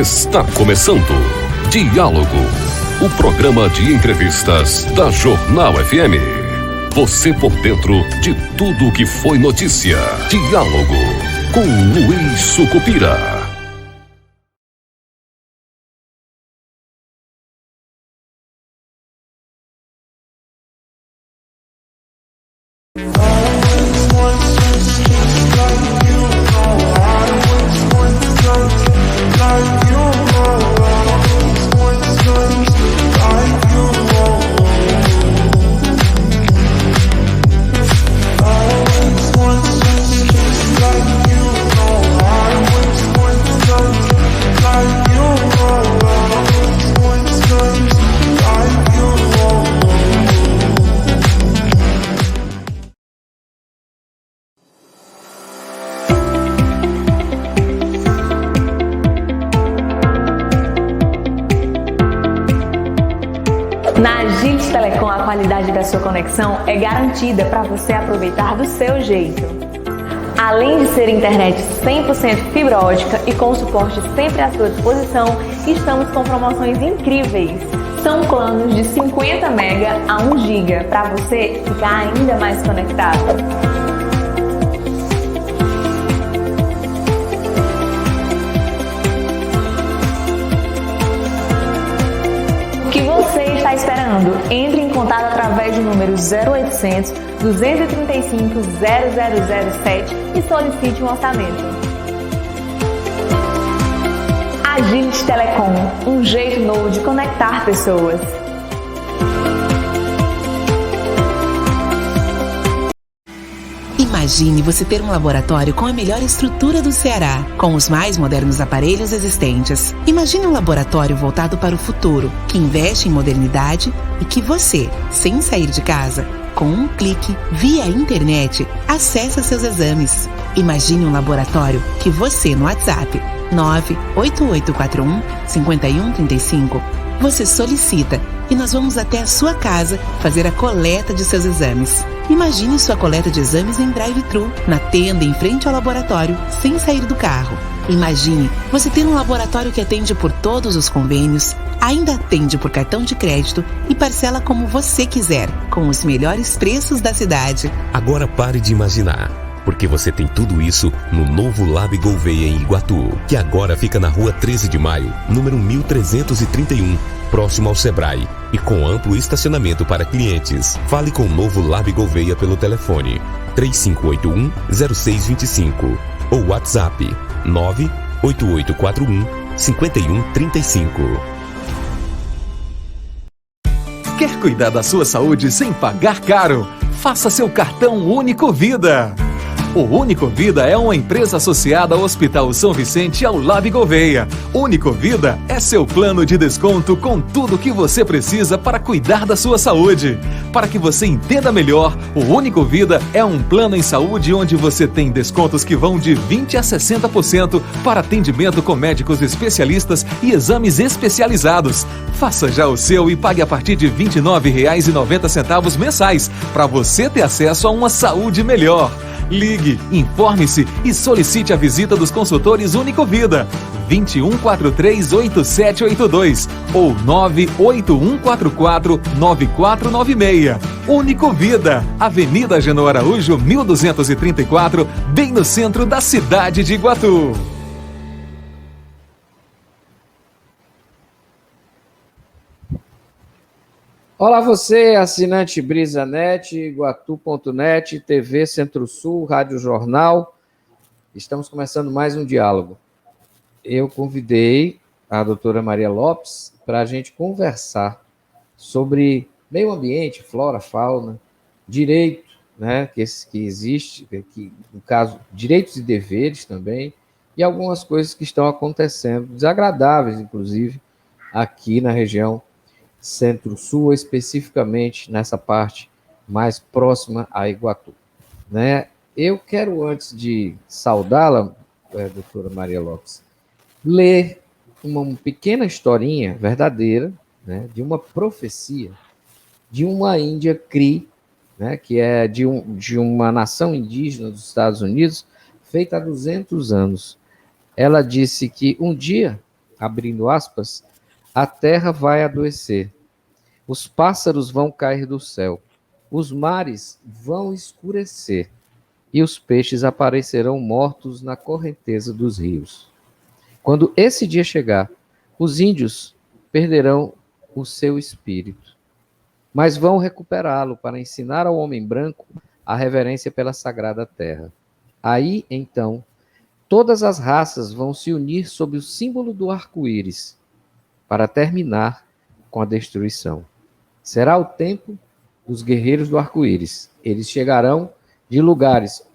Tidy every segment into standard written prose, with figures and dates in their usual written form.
Está começando Diálogo, o programa de entrevistas da Jornal FM. Você por dentro de tudo o que foi notícia. Diálogo com Luiz Sucupira. Na Agility Telecom, a qualidade da sua conexão é garantida para você aproveitar do seu jeito. Além de ser internet 100% fibra ótica e com suporte sempre à sua disposição, estamos com promoções incríveis. São planos de 50 MB a 1 GB para você ficar ainda mais conectado. O que você está esperando? Entre em contato através do número 0800 235 0007 e solicite um orçamento. Agility Telecom, um jeito novo de conectar pessoas. Imagine você ter um laboratório com a melhor estrutura do Ceará, com os mais modernos aparelhos existentes. Imagine um laboratório voltado para o futuro, que investe em modernidade e que você, sem sair de casa, com um clique, via internet, acessa seus exames. Imagine um laboratório que você, no WhatsApp 98841-5135, você solicita e nós vamos até a sua casa fazer a coleta de seus exames. Imagine sua coleta de exames em drive-thru, na tenda em frente ao laboratório, sem sair do carro. Imagine você ter um laboratório que atende por todos os convênios, ainda atende por cartão de crédito e parcela como você quiser, com os melhores preços da cidade. Agora pare de imaginar, porque você tem tudo isso no novo Lab Gouveia em Iguatu, que agora fica na rua 13 de maio, número 1331, próximo ao Sebrae, e com amplo estacionamento para clientes. Fale com o novo Lab Gouveia pelo telefone 3581-0625 ou WhatsApp 98841-5135. Quer cuidar da sua saúde sem pagar caro? Faça seu cartão Único Vida. O Único Vida é uma empresa associada ao Hospital São Vicente e ao Lab Gouveia. Único Vida é seu plano de desconto com tudo o que você precisa para cuidar da sua saúde. Para que você entenda melhor, o Único Vida é um plano em saúde onde você tem descontos que vão de 20% a 60% para atendimento com médicos especialistas e exames especializados. Faça já o seu e pague a partir de R$ 29,90 mensais para você ter acesso a uma saúde melhor. Ligue, informe-se e solicite a visita dos consultores Único Vida. 2143-8782 ou 98144-9496. Único Vida, Avenida Genô Araújo, 1234, bem no centro da cidade de Iguatu. Olá você, assinante BrisaNet, Iguatu.net, TV Centro-Sul, Rádio Jornal. Estamos começando mais um diálogo. Eu convidei a doutora Maria Lopes para a gente conversar sobre meio ambiente, flora, fauna, direito, né, que existe, que, no caso, direitos e deveres também, e algumas coisas que estão acontecendo, desagradáveis, inclusive, aqui na região Centro-Sul, especificamente nessa parte mais próxima a Iguatu, né? Eu quero, antes de saudá-la, doutora Maria Lopes, ler uma pequena historinha verdadeira, né, de uma profecia de uma Índia Cree, né, que é de uma nação indígena dos Estados Unidos, feita há 200 anos. Ela disse que um dia abrindo aspas, a terra vai adoecer, os pássaros vão cair do céu, os mares vão escurecer e os peixes aparecerão mortos na correnteza dos rios. Quando esse dia chegar, os índios perderão o seu espírito, mas vão recuperá-lo para ensinar ao homem branco a reverência pela sagrada terra. Aí, então, todas as raças vão se unir sob o símbolo do arco-íris para terminar com a destruição. Será o tempo dos guerreiros do arco-íris. Eles chegarão de lugares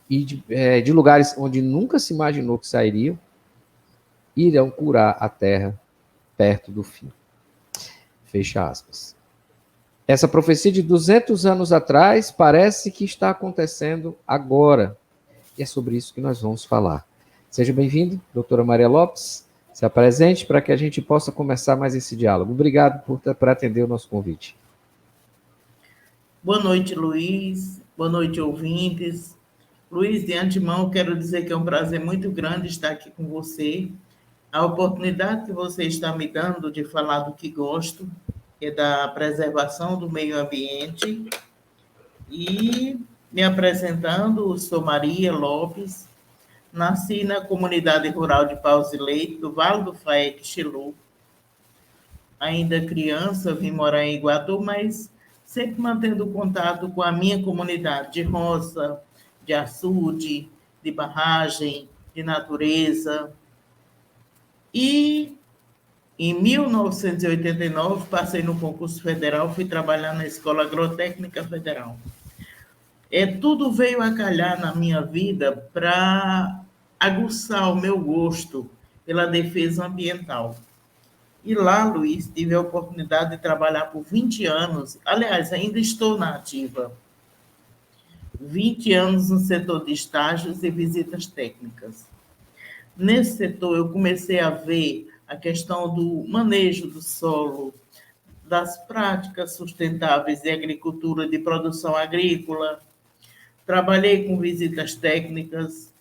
de lugares onde nunca se imaginou que sairiam, e irão curar a terra perto do fim. Fecha aspas. Essa profecia de 200 anos atrás parece que está acontecendo agora. E é sobre isso que nós vamos falar. Seja bem-vindo, doutora Maria Lopes. Se apresente para que a gente possa começar mais esse diálogo. Obrigado por atender o nosso convite. Boa noite, Luiz. Boa noite, ouvintes. Luiz, de antemão, quero dizer que é um prazer muito grande estar aqui com você. A oportunidade que você está me dando de falar do que gosto é da preservação do meio ambiente. E me apresentando, sou Maria Lopes, nasci na comunidade rural de Paus e Leite, do Vale do Faete, Xilu. Ainda criança, vim morar em Iguatu, mas sempre mantendo contato com a minha comunidade de roça, de açude, de barragem, de natureza. E em 1989, passei no concurso federal, fui trabalhar na Escola Agrotécnica Federal. Tudo veio a calhar na minha vida para aguçar o meu gosto pela defesa ambiental. E lá, Luiz, tive a oportunidade de trabalhar por 20 anos. Aliás, ainda estou na ativa. 20 anos no setor de estágios e visitas técnicas. Nesse setor, eu comecei a ver a questão do manejo do solo, das práticas sustentáveis de agricultura, de produção agrícola. Trabalhei com visitas técnicas,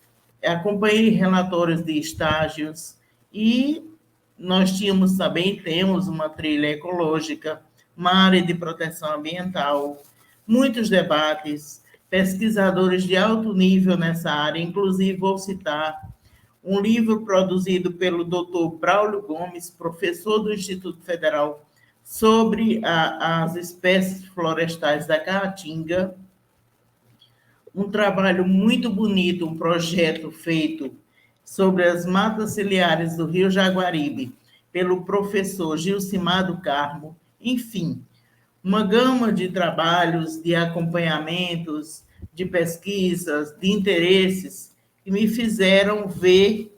acompanhei relatórios de estágios e nós temos uma trilha ecológica, uma área de proteção ambiental, muitos debates, pesquisadores de alto nível nessa área, inclusive vou citar um livro produzido pelo Dr. Braulio Gomes, professor do Instituto Federal, sobre as espécies florestais da Caatinga, um trabalho muito bonito, um projeto feito sobre as matas ciliares do Rio Jaguaribe, pelo professor Gilcimar do Carmo, enfim, uma gama de trabalhos, de acompanhamentos, de pesquisas, de interesses, que me fizeram ver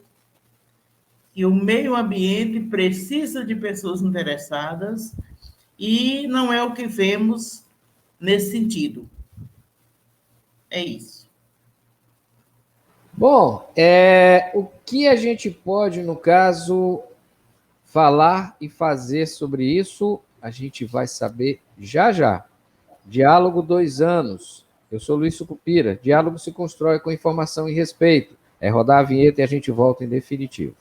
que o meio ambiente precisa de pessoas interessadas e não é o que vemos nesse sentido. É isso. Bom, o que a gente pode, no caso, falar e fazer sobre isso, a gente vai saber já já. Diálogo 2 anos. Eu sou Luiz Sucupira. Diálogo se constrói com informação e respeito. É rodar a vinheta e a gente volta em definitivo.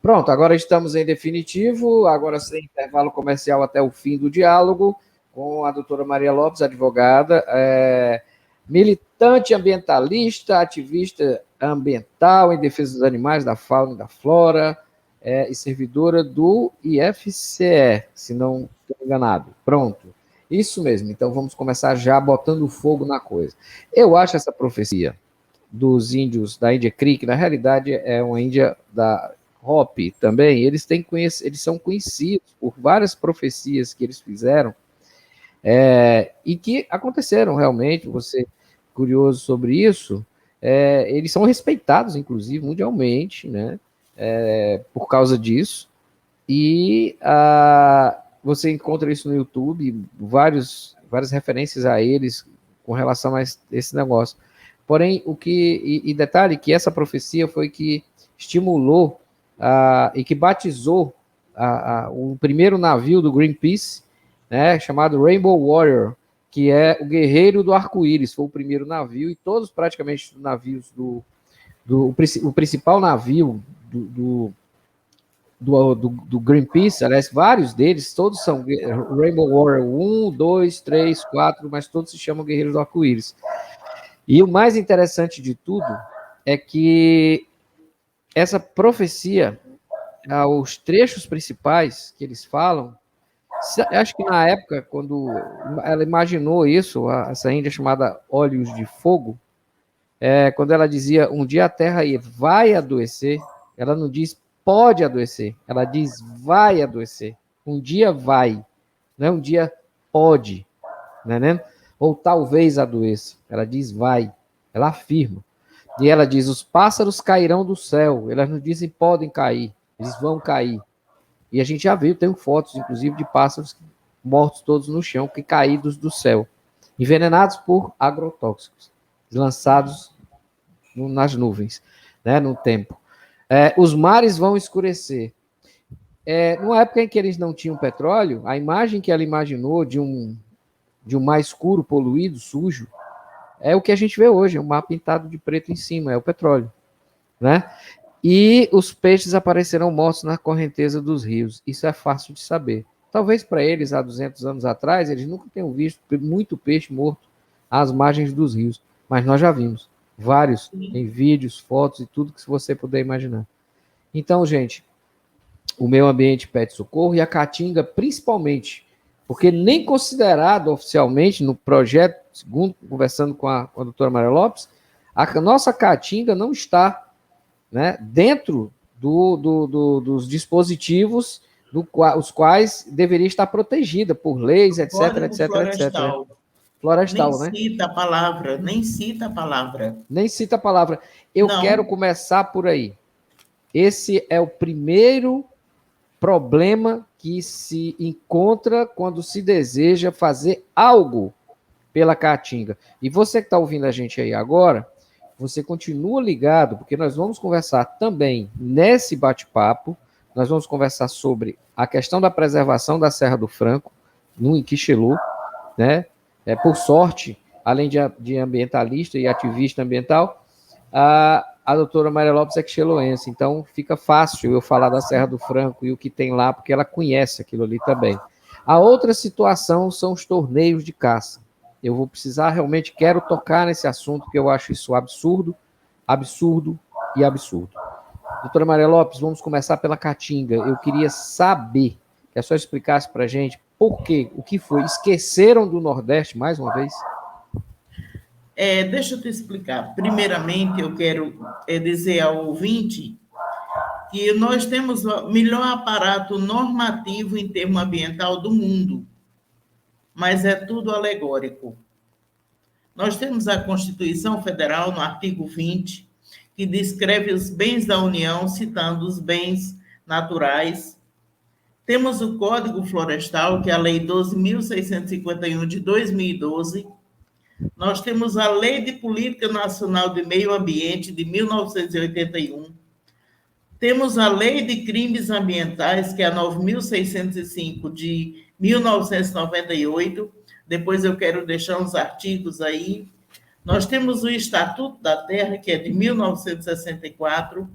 Pronto, agora estamos em definitivo, agora sem intervalo comercial até o fim do diálogo, com a doutora Maria Lopes, advogada, militante ambientalista, ativista ambiental em defesa dos animais, da fauna e da flora, e servidora do IFCE, se não estou enganado. Pronto, isso mesmo, então vamos começar já botando fogo na coisa. Eu acho essa profecia dos índios da Índia Creek, na realidade é uma Índia da Hopi também, eles são conhecidos por várias profecias que eles fizeram e que aconteceram realmente. Você curioso sobre isso, eles são respeitados, inclusive, mundialmente, né, por causa disso, e você encontra isso no YouTube, vários várias referências a eles com relação a esse negócio. Porém, e detalhe que essa profecia foi que estimulou e que batizou o primeiro navio do Greenpeace, né, chamado Rainbow Warrior, que é o Guerreiro do Arco-Íris, foi o primeiro navio, e todos praticamente os navios o principal navio do Greenpeace, aliás, vários deles, todos são Rainbow Warrior 1, 2, 3, 4, mas todos se chamam Guerreiros do Arco-Íris. E o mais interessante de tudo é que essa profecia, os trechos principais que eles falam, acho que na época, quando ela imaginou isso, essa índia chamada Olhos de Fogo, quando ela dizia, um dia a Terra vai adoecer, ela não diz pode adoecer, ela diz vai adoecer. Um dia vai, não é um dia pode, né? Ou talvez adoeça. Ela diz vai, ela afirma. E ela diz, os pássaros cairão do céu, elas não dizem podem cair, eles vão cair. E a gente já viu, tem fotos, inclusive, de pássaros mortos todos no chão, que caídos do céu, envenenados por agrotóxicos, lançados nas nuvens, né, no tempo. Os mares vão escurecer. Numa época em que eles não tinham petróleo, a imagem que ela imaginou de um mar escuro, poluído, sujo, é o que a gente vê hoje, é um mar pintado de preto em cima, é o petróleo, né? E os peixes aparecerão mortos na correnteza dos rios. Isso é fácil de saber. Talvez para eles, há 200 anos atrás, eles nunca tenham visto muito peixe morto às margens dos rios, mas nós já vimos vários em vídeos, fotos e tudo que você puder imaginar. Então, gente, o meio ambiente pede socorro e a Caatinga, principalmente, porque nem considerado oficialmente no projeto, segundo conversando com a doutora Maria Lopes, a nossa Caatinga não está, né, dentro dos dispositivos os quais deveria estar protegida por leis, etc, etc, florestal. etc. Florestal, né? Nem cita a palavra, nem cita a palavra. Nem cita a palavra. Eu quero começar por aí. Esse é o primeiro problema que se encontra quando se deseja fazer algo pela Caatinga. E você que está ouvindo a gente aí agora, você continua ligado, porque nós vamos conversar também nesse bate-papo, nós vamos conversar sobre a questão da preservação da Serra do Franco, no Iquixelô, né? Por sorte, além de ambientalista e ativista ambiental, a doutora Maria Lopes é quicheloense, então fica fácil eu falar da Serra do Franco e o que tem lá, porque ela conhece aquilo ali também. A outra situação são os torneios de caça. Eu vou precisar, realmente quero tocar nesse assunto, porque eu acho isso absurdo, absurdo e absurdo. Doutora Maria Lopes, vamos começar pela Caatinga. Eu queria saber, que a senhora explicasse para a gente por quê, o que foi. Esqueceram do Nordeste, mais uma vez? Deixa eu te explicar. Primeiramente, eu quero dizer ao ouvinte que nós temos o melhor aparato normativo em termo ambiental do mundo, mas é tudo alegórico. Nós temos a Constituição Federal, no artigo 20, que descreve os bens da União, citando os bens naturais. Temos o Código Florestal, que é a Lei 12.651 de 2012. Nós temos a Lei de Política Nacional de Meio Ambiente, de 1981. Temos a Lei de Crimes Ambientais, que é a 9.605 de 1998. Depois eu quero deixar uns artigos aí. Nós temos o Estatuto da Terra, que é de 1964.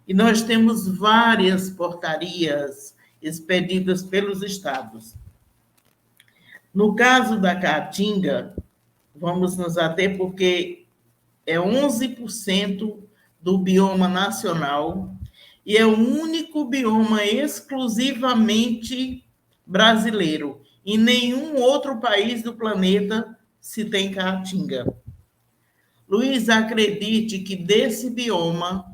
E nós temos várias portarias expedidas pelos estados. No caso da Caatinga, vamos nos ater porque é 11% do bioma nacional e é o único bioma exclusivamente brasileiro. Em nenhum outro país do planeta se tem Caatinga. Luiz, acredite que desse bioma,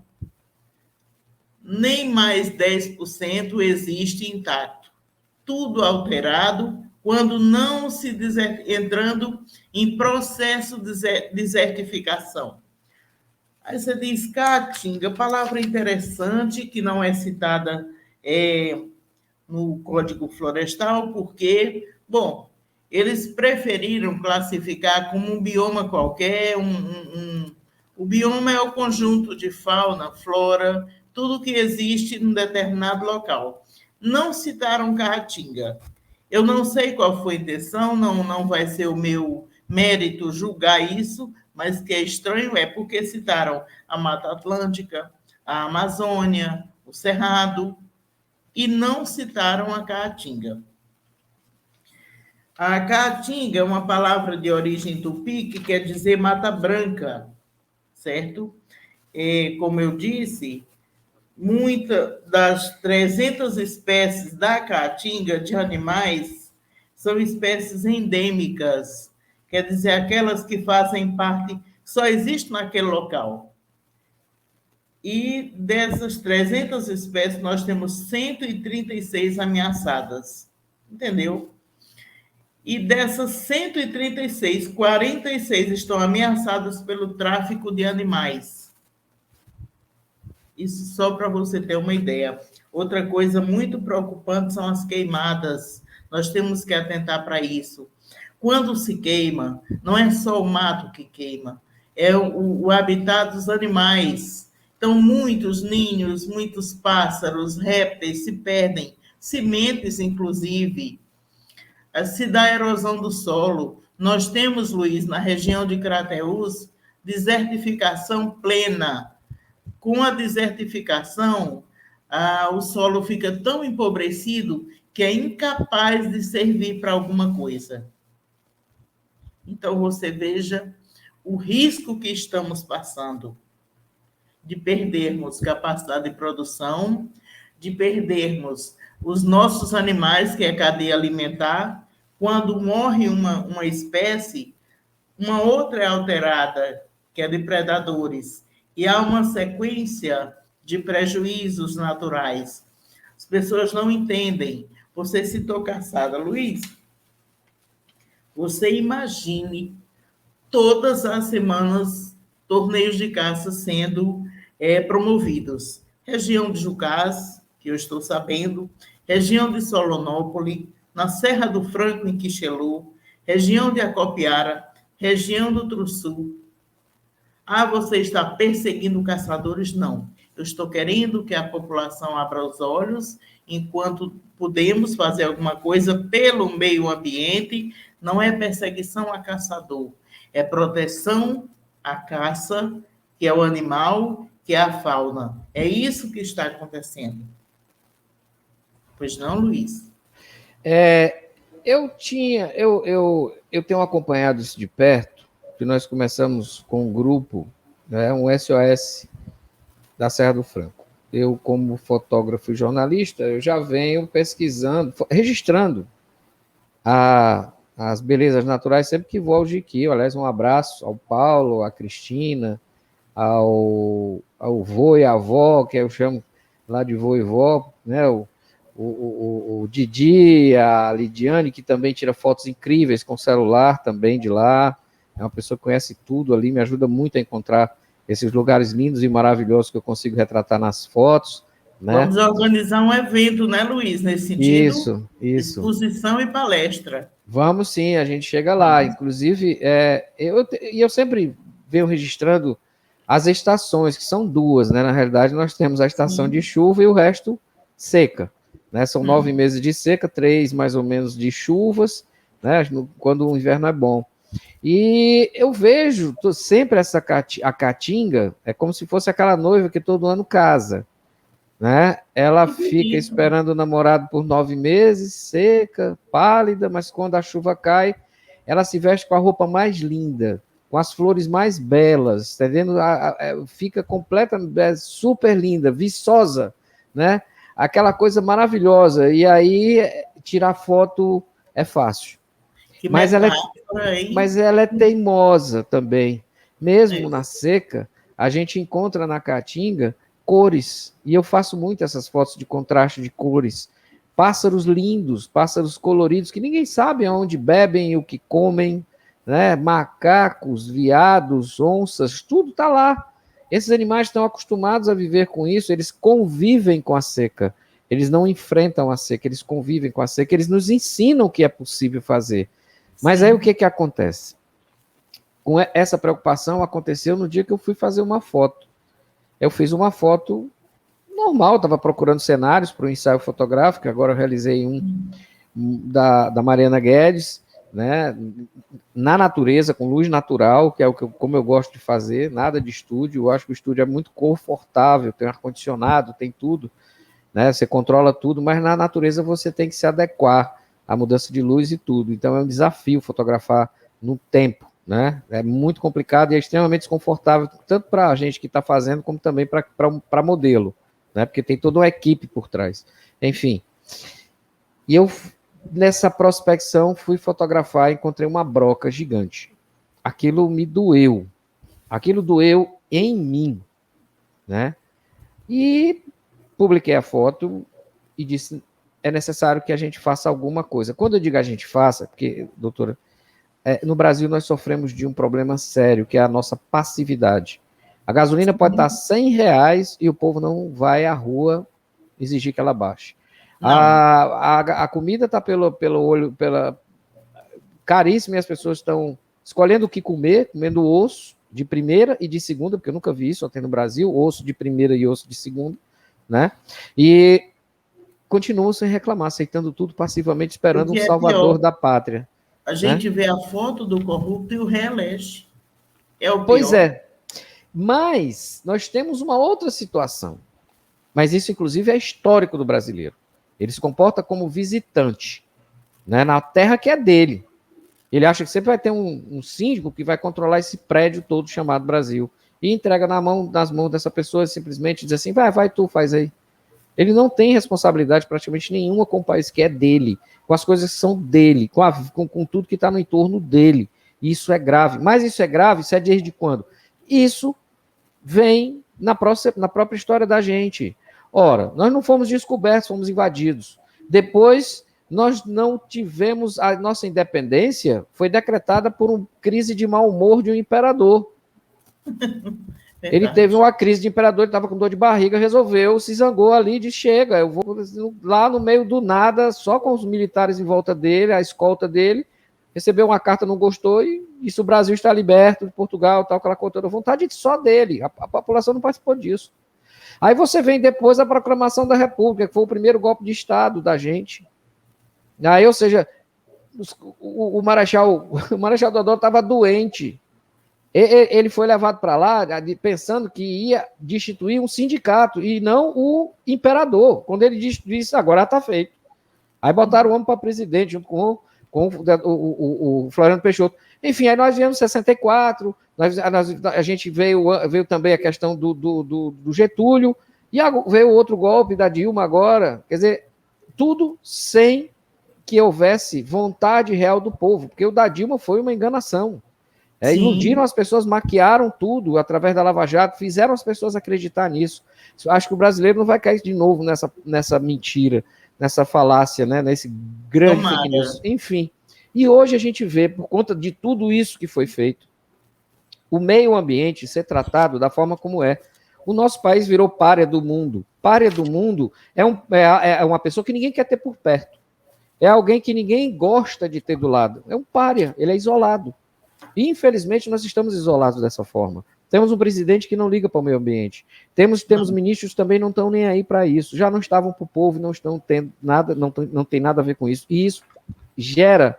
nem mais 10% existe intacto. Tudo alterado quando não se entrando em processo de desertificação. Aí você diz, Caatinga, palavra interessante que não é citada no Código Florestal, porque, bom, eles preferiram classificar como um bioma qualquer. O bioma é o conjunto de fauna, flora, tudo que existe num determinado local. Não citaram Caatinga. Eu não sei qual foi a intenção, não vai ser o meu mérito julgar isso, mas que é estranho é porque citaram a Mata Atlântica, a Amazônia, o Cerrado, e não citaram a Caatinga. A Caatinga é uma palavra de origem tupi que quer dizer mata branca, certo? E, como eu disse, muitas das 300 espécies da Caatinga de animais são espécies endêmicas, quer dizer, aquelas que fazem parte, só existem naquele local. E dessas 300 espécies, nós temos 136 ameaçadas, entendeu? E dessas 136, 46 estão ameaçadas pelo tráfico de animais. Isso só para você ter uma ideia. Outra coisa muito preocupante são as queimadas. Nós temos que atentar para isso. Quando se queima, não é só o mato que queima, é o habitat dos animais. Então, muitos ninhos, muitos pássaros, répteis se perdem, sementes, inclusive. Se dá erosão do solo. Nós temos, Luiz, na região de Crateús, desertificação plena. Com a desertificação, o solo fica tão empobrecido que é incapaz de servir para alguma coisa. Então, você veja o risco que estamos passando de perdermos capacidade de produção, de perdermos os nossos animais, que é a cadeia alimentar. Quando morre uma espécie, uma outra é alterada, que é de predadores, e há uma sequência de prejuízos naturais. As pessoas não entendem. Você citou caçada. Luiz, você imagine todas as semanas torneios de caça sendo promovidos. Região de Jucás, que eu estou sabendo, região de Solonópole, na Serra do Franco, em Quixelô, região de Acopiara, região do Truçu. Você está perseguindo caçadores? Não. Eu estou querendo que a população abra os olhos enquanto podemos fazer alguma coisa pelo meio ambiente. Não é perseguição a caçador, é proteção à caça, que é o animal, que é a fauna. É isso que está acontecendo. Pois não, Luiz? Eu tenho acompanhado isso de perto, que nós começamos com um grupo, né, um SOS da Serra do Franco. Eu, como fotógrafo e jornalista, eu já venho pesquisando, registrando as belezas naturais sempre que vou ao Jiquio. Aliás, um abraço ao Paulo, à Cristina, ao vô e à avó, que eu chamo lá de vô e vó, né, o Didi, a Lidiane, que também tira fotos incríveis com celular também de lá. É uma pessoa que conhece tudo ali, me ajuda muito a encontrar esses lugares lindos e maravilhosos que eu consigo retratar nas fotos. Né? Vamos organizar um evento, né, Luiz, nesse sentido? Isso. Exposição e palestra. Vamos sim, a gente chega lá. Inclusive, eu sempre venho registrando as estações, que são duas, né? Na realidade, nós temos a estação de chuva e o resto seca. Né? São 9 meses de seca, 3 mais ou menos de chuvas, né? Quando o inverno é bom. E eu vejo sempre a Caatinga, é como se fosse aquela noiva que todo ano casa. Né? Ela fica esperando o namorado por 9 meses, seca, pálida, mas quando a chuva cai, ela se veste com a roupa mais linda, com as flores mais belas, entendendo? Fica completamente super linda, viçosa, né? Aquela coisa maravilhosa. E aí, tirar foto é fácil. Mas ela é teimosa também. Mesmo na seca, a gente encontra na Caatinga cores, e eu faço muito essas fotos de contraste de cores. Pássaros lindos, pássaros coloridos, que ninguém sabe aonde bebem e o que comem, né? Macacos, veados, onças, tudo está lá. Esses animais estão acostumados a viver com isso, eles convivem com a seca, eles não enfrentam a seca, eles convivem com a seca, eles nos ensinam o que é possível fazer. Mas aí o que acontece? Com essa preocupação aconteceu no dia que eu fui fazer uma foto. Eu fiz uma foto normal, estava procurando cenários para o ensaio fotográfico, agora eu realizei um da Mariana Guedes, né, na natureza, com luz natural, que é como eu gosto de fazer, nada de estúdio. Eu acho que o estúdio é muito confortável, tem ar-condicionado, tem tudo, né, você controla tudo, mas na natureza você tem que se adequar à mudança de luz e tudo. Então é um desafio fotografar no tempo, né? É muito complicado e é extremamente desconfortável, tanto para a gente que está fazendo, como também para modelo, né? Porque tem toda uma equipe por trás. Enfim. E eu, nessa prospecção, fui fotografar e encontrei uma broca gigante. Aquilo me doeu. Aquilo doeu em mim, né? E publiquei a foto e disse: é necessário que a gente faça alguma coisa. Quando eu digo a gente faça, porque, doutora, no Brasil nós sofremos de um problema sério, que é a nossa passividade. A gasolina pode estar R$100 e o povo não vai à rua exigir que ela baixe. A comida está pelo olho, caríssima, e as pessoas estão escolhendo o que comer, comendo osso de primeira e de segunda, porque eu nunca vi isso, só tem no Brasil, osso de primeira e osso de segunda, né? E continuam sem reclamar, aceitando tudo passivamente, esperando um salvador da pátria. A gente vê a foto do corrupto e o reelege. É o pior. Pois é. Mas nós temos uma outra situação. Mas isso, inclusive, é histórico do brasileiro. Ele se comporta como visitante, né, na terra que é dele. Ele acha que sempre vai ter um síndico que vai controlar esse prédio todo chamado Brasil. E entrega nas mãos dessa pessoa, simplesmente diz assim: vai tu, faz aí. Ele não tem responsabilidade praticamente nenhuma com o país que é dele, com as coisas que são dele, com tudo que está no entorno dele. Isso é grave. Mas isso é grave, isso é desde quando? Isso vem na própria história da gente. Ora, nós não fomos descobertos, fomos invadidos. Depois, nós não tivemos... A nossa independência foi decretada por uma crise de mau humor de um imperador. Ele teve uma crise de imperador, ele estava com dor de barriga, resolveu, se zangou ali, disse: chega, eu vou lá no meio do nada, só com os militares em volta dele, a escolta dele, recebeu uma carta, não gostou, e disse: o Brasil está liberto de Portugal, tal, aquela coisa toda, vontade só dele, a população não participou disso. Aí você vem depois a proclamação da República, que foi o primeiro golpe de Estado da gente. Aí, ou seja, o Marechal Deodoro estava doente. Ele foi levado para lá pensando que ia destituir um sindicato e não o imperador. Quando ele disse: agora está feito. Aí botaram o homem para presidente, junto com o Floriano Peixoto. Enfim, aí nós viemos em 64, a gente veio também a questão do Getúlio, e veio outro golpe da Dilma agora. Quer dizer, tudo sem que houvesse vontade real do povo, porque o da Dilma foi uma enganação. Iludiram as pessoas, maquiaram tudo através da Lava Jato, fizeram as pessoas acreditar nisso. Acho que o brasileiro não vai cair de novo nessa mentira, nessa falácia, né, nesse grande fake news. Enfim. E hoje a gente vê, por conta de tudo isso que foi feito, o meio ambiente ser tratado da forma como é. O nosso país virou pária do mundo. Pária do mundo é uma pessoa que ninguém quer ter por perto. É alguém que ninguém gosta de ter do lado. É um pária, ele é isolado. E, infelizmente, nós estamos isolados dessa forma. Temos um presidente que não liga para o meio ambiente. Temos ministros que também não estão nem aí para isso. Já não estavam para o povo, não estão tendo nada, não tem nada a ver com isso. E isso gera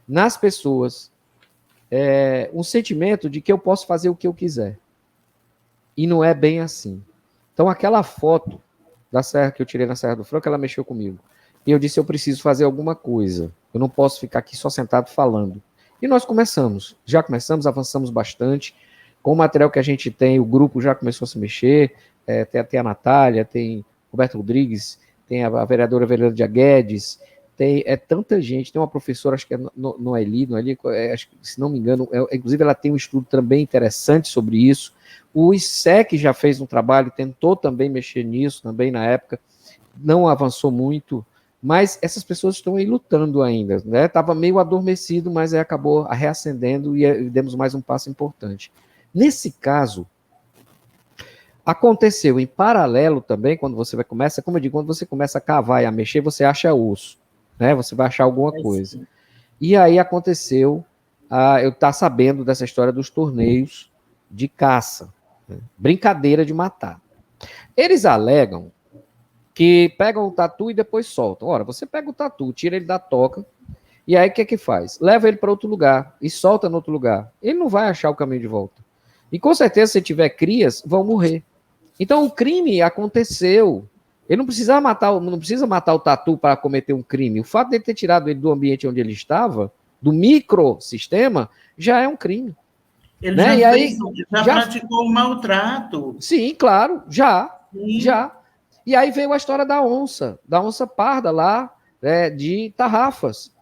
nas pessoas um sentimento de que eu posso fazer o que eu quiser. E não é bem assim. Então, aquela foto da serra que eu tirei na Serra do Franco, ela mexeu comigo. E eu disse: eu preciso fazer alguma coisa. Eu não posso ficar aqui só sentado falando. E nós já começamos, avançamos bastante. Com o material que a gente tem, o grupo já começou a se mexer. Tem a Natália, tem Roberto Rodrigues, tem a vereadora Verlândia Guedes, tem tanta gente. Tem uma professora, acho que é Noeli, acho que, se não me engano, inclusive ela tem um estudo também interessante sobre isso. O ISEC já fez um trabalho, tentou também mexer nisso, também na época, não avançou muito. Mas essas pessoas estão aí lutando ainda, né? Estava meio adormecido, mas aí acabou reacendendo e demos mais um passo importante. Nesse caso, aconteceu em paralelo também, quando você começa, como eu digo, quando você começa a cavar e a mexer, você acha osso, né? Você vai achar alguma coisa. E aí aconteceu, eu estar sabendo dessa história dos torneios de caça, né? Brincadeira de matar. Eles alegam que pegam o tatu e depois soltam. Ora, você pega o tatu, tira ele da toca, e aí o que faz? Leva ele para outro lugar e solta no outro lugar. Ele não vai achar o caminho de volta. E com certeza, se tiver crias, vão morrer. Então o crime aconteceu. Ele não precisa matar o tatu para cometer um crime. O fato de ele ter tirado ele do ambiente onde ele estava, do microsistema, já é um crime. Ele né? já praticou o maltrato. Sim, claro, já. Sim. Já. E aí veio a história da onça parda lá, de Tarrafas,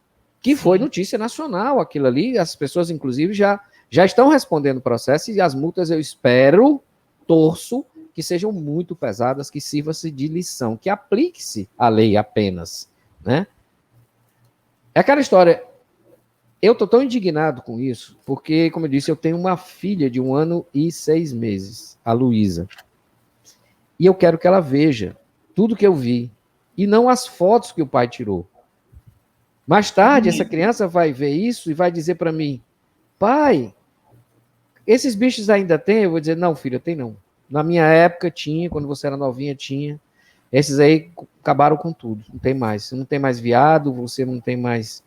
que foi notícia nacional aquilo ali. As pessoas, inclusive, já estão respondendo o processo, e as multas, eu espero, torço, que sejam muito pesadas, que sirva-se de lição, que aplique-se a lei apenas, né? É aquela história, eu estou tão indignado com isso, porque, como eu disse, eu tenho uma filha de 1 ano e 6 meses, a Luísa, e eu quero que ela veja tudo que eu vi, e não as fotos que o pai tirou. Mais tarde, essa criança vai ver isso e vai dizer para mim, pai, esses bichos ainda tem? Eu vou dizer, não, filha, tem não. Na minha época tinha, quando você era novinha tinha. Esses aí acabaram com tudo, não tem mais. Você não tem mais veado, você não tem mais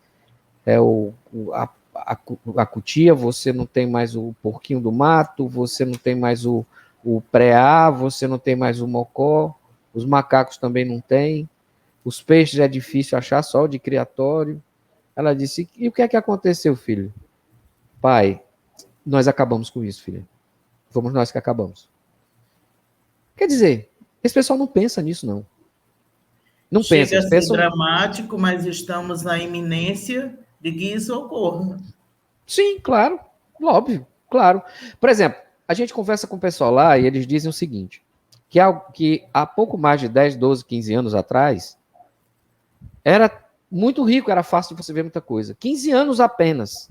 a cutia, você não tem mais o porquinho do mato, você não tem mais o preá, você não tem mais o mocó, os macacos também não tem, os peixes é difícil achar, só o de criatório. Ela disse, e o que é que aconteceu, filho? Pai, nós acabamos com isso, filha. Fomos nós que acabamos. Quer dizer, esse pessoal não pensa nisso, não. Não pensa. Chega a ser dramático, mas estamos na iminência de que isso ocorra. Sim, claro. Óbvio, claro. Por exemplo, a gente conversa com o pessoal lá e eles dizem o seguinte, que há pouco mais de 10, 12, 15 anos atrás, era muito rico, era fácil de você ver muita coisa. 15 anos apenas.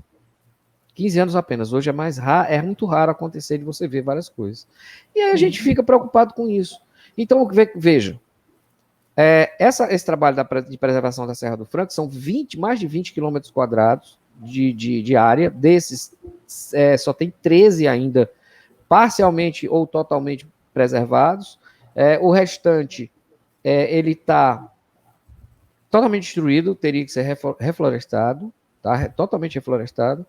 15 anos apenas. Hoje é mais raro, é muito raro acontecer de você ver várias coisas. E aí a gente fica preocupado com isso. Então, veja, esse trabalho de preservação da Serra do Franco são mais de 20 quilômetros quadrados de área. Desses, só tem 13 ainda parcialmente ou totalmente preservados. O restante, ele está totalmente destruído, teria que ser reflorestado, tá? Totalmente reflorestado.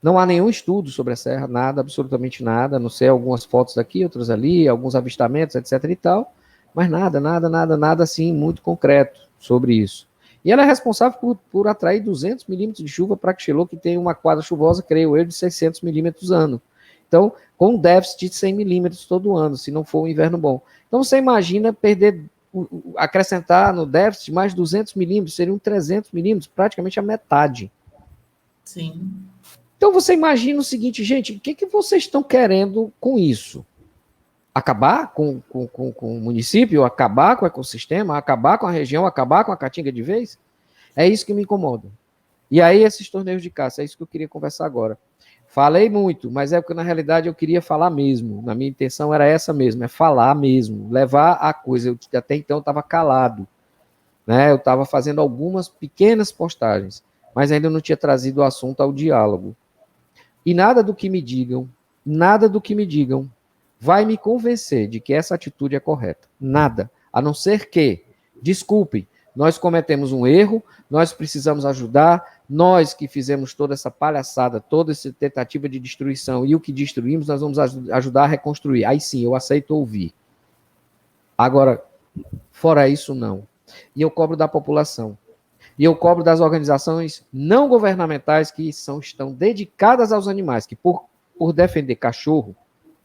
Não há nenhum estudo sobre a serra, nada, absolutamente nada, a não ser algumas fotos daqui, outras ali, alguns avistamentos, etc e tal, mas nada assim muito concreto sobre isso. E ela é responsável por atrair 200 milímetros de chuva para Quixelô, que tem uma quadra chuvosa, creio eu, de 600 milímetros ano. Então, com um déficit de 100 milímetros todo ano, se não for um inverno bom. Então, você imagina acrescentar no déficit mais 200 milímetros, seriam 300 milímetros, praticamente a metade. Sim. Então você imagina o seguinte, gente, o que vocês estão querendo com isso? Acabar com o município, acabar com o ecossistema, acabar com a região, acabar com a caatinga de vez? É isso que me incomoda. E aí esses torneios de caça, é isso que eu queria conversar agora. Falei muito, mas é porque na realidade eu queria falar mesmo. Na minha intenção era essa mesmo, é falar mesmo, levar a coisa. Eu até então estava calado, né? Eu estava fazendo algumas pequenas postagens, mas ainda não tinha trazido o assunto ao diálogo. E nada do que me digam vai me convencer de que essa atitude é correta. Nada. A não ser que, desculpe, nós cometemos um erro, nós precisamos ajudar, nós que fizemos toda essa palhaçada, toda essa tentativa de destruição e o que destruímos, nós vamos ajudar a reconstruir. Aí sim, eu aceito ouvir. Agora, fora isso, não. E eu cobro da população. E eu cobro das organizações não governamentais que estão dedicadas aos animais, que por defender cachorro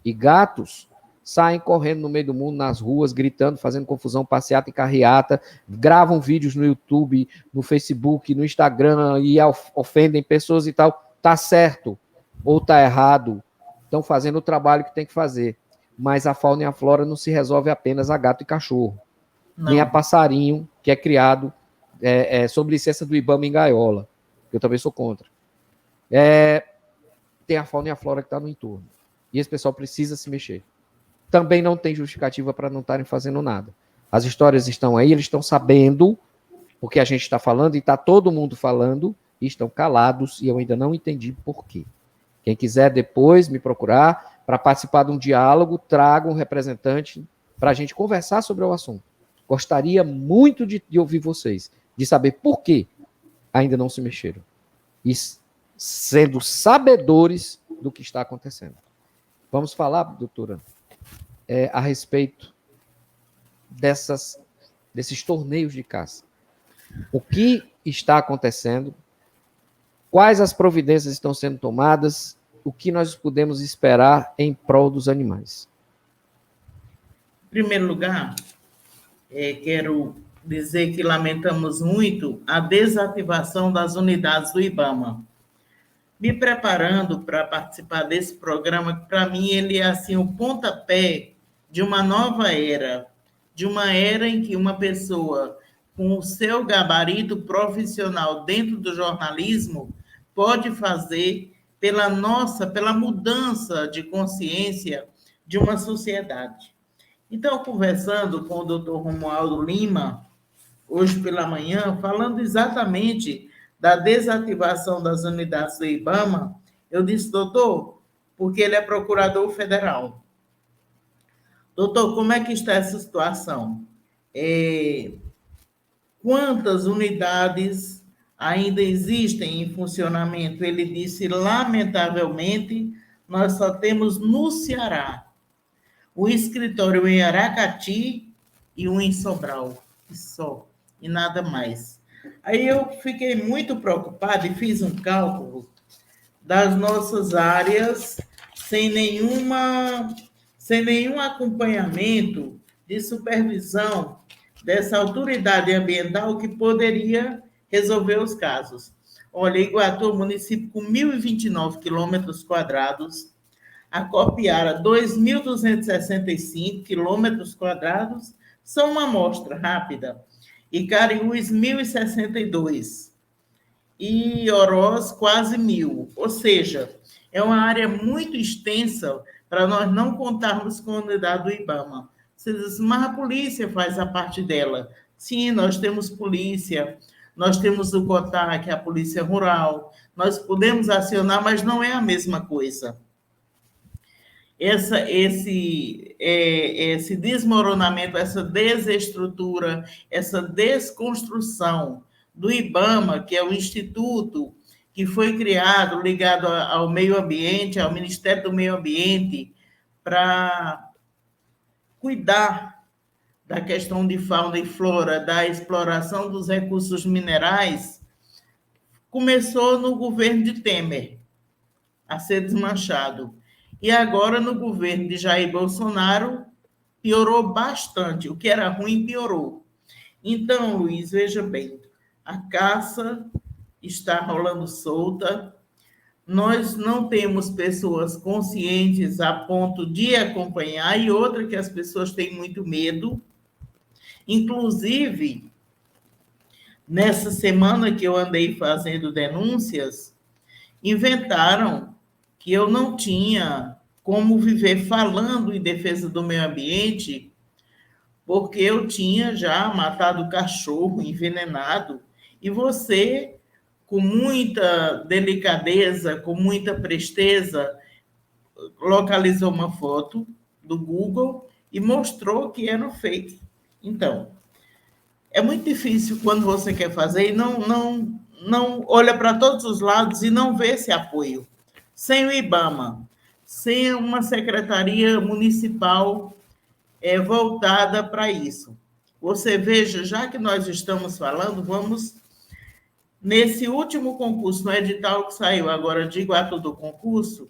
e gatos, saem correndo no meio do mundo, nas ruas, gritando, fazendo confusão, passeata e carreata, gravam vídeos no YouTube, no Facebook, no Instagram e ofendem pessoas e tal. Tá certo ou tá errado, estão fazendo o trabalho que tem que fazer. Mas a fauna e a flora não se resolve apenas a gato e cachorro. Não. Nem a passarinho, que é criado sob licença do IBAMA em gaiola, que eu também sou contra. Tem a fauna e a flora que está no entorno. E esse pessoal precisa se mexer. Também não tem justificativa para não estarem fazendo nada. As histórias estão aí, eles estão sabendo o que a gente está falando, e está todo mundo falando, estão calados e eu ainda não entendi por quê. Quem quiser depois me procurar para participar de um diálogo, traga um representante para a gente conversar sobre o assunto. Gostaria muito de ouvir vocês, de saber por que ainda não se mexeram. E sendo sabedores do que está acontecendo. Vamos falar, doutora, a respeito desses torneios de caça. O que está acontecendo? Quais as providências estão sendo tomadas? O que nós podemos esperar em prol dos animais? Em primeiro lugar, quero dizer que lamentamos muito a desativação das unidades do IBAMA. Me preparando para participar desse programa, que para mim ele é assim o pontapé de uma nova era, de uma era em que uma pessoa com o seu gabarito profissional dentro do jornalismo pode fazer pela mudança de consciência de uma sociedade. Então, conversando com o doutor Romualdo Lima, hoje pela manhã, falando exatamente da desativação das unidades do IBAMA, eu disse, doutor, porque ele é procurador federal. Doutor, como é que está essa situação? Quantas unidades ainda existem em funcionamento? Ele disse, lamentavelmente, nós só temos no Ceará o escritório em Aracati e um em Sobral, só, e nada mais. Aí eu fiquei muito preocupada e fiz um cálculo das nossas áreas sem nenhum acompanhamento de supervisão dessa autoridade ambiental que poderia resolver os casos. Olha, Iguatu, município com 1.029 quilômetros quadrados, Acopiara, 2.265 quilômetros quadrados, são uma amostra rápida. Icariús, 1.062. E Oroz, quase 1.000. Ou seja, é uma área muito extensa para nós não contarmos com a unidade do IBAMA. Você diz, mas a polícia faz a parte dela. Sim, nós temos polícia, nós temos o COTAR, que é a Polícia Rural, nós podemos acionar, mas não é a mesma coisa. Esse desmoronamento, essa desestrutura, essa desconstrução do IBAMA, que é o instituto que foi criado, ligado ao meio ambiente, ao Ministério do Meio Ambiente, para cuidar da questão de fauna e flora, da exploração dos recursos minerais, começou no governo de Temer a ser desmanchado. E agora, no governo de Jair Bolsonaro, piorou bastante. O que era ruim, piorou. Então, Luiz, veja bem, a caça está rolando solta, nós não temos pessoas conscientes a ponto de acompanhar, e outra que as pessoas têm muito medo. Inclusive, nessa semana que eu andei fazendo denúncias, inventaram que eu não tinha como viver falando em defesa do meio ambiente, porque eu tinha já matado cachorro envenenado, e você, com muita delicadeza, com muita presteza, localizou uma foto do Google e mostrou que era fake. Então, é muito difícil quando você quer fazer e não olha para todos os lados e não vê esse apoio. Sem o IBAMA, sem uma secretaria municipal voltada para isso. Você veja, já que nós estamos falando, vamos... Nesse último concurso, no edital que saiu agora de Iguatu do concurso,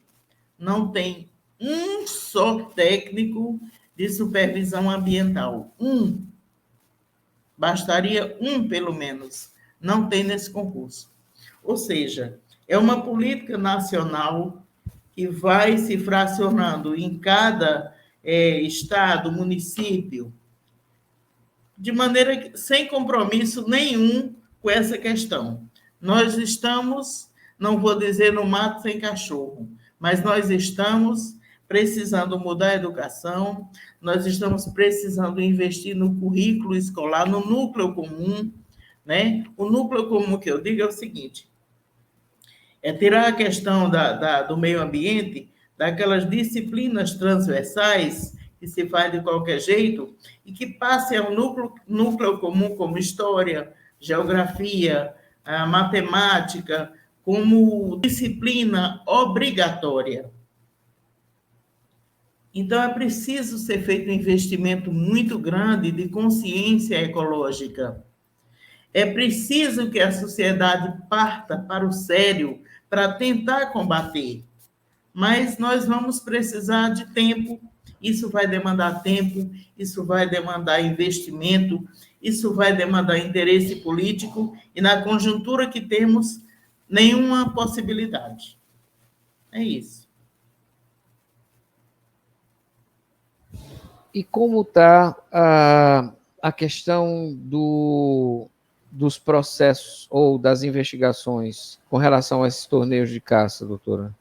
não tem um só técnico de supervisão ambiental. Bastaria um, pelo menos. Não tem nesse concurso. Ou seja, é uma política nacional que vai se fracionando em cada estado, município, de maneira sem compromisso nenhum com essa questão. Nós estamos, não vou dizer no mato sem cachorro, mas nós estamos precisando mudar a educação, nós estamos precisando investir no currículo escolar, no núcleo comum, né? O núcleo comum que eu digo é o seguinte: É tirar a questão do meio ambiente, daquelas disciplinas transversais que se faz de qualquer jeito e que passe ao núcleo comum, como história, geografia, a matemática, como disciplina obrigatória. Então, é preciso ser feito um investimento muito grande de consciência ecológica. É preciso que a sociedade parta para o sério para tentar combater. Mas nós vamos precisar de tempo, isso vai demandar tempo, isso vai demandar investimento, isso vai demandar interesse político e, na conjuntura que temos, nenhuma possibilidade. É isso. E como está a questão dos processos ou das investigações com relação a esses torneios de caça, doutora?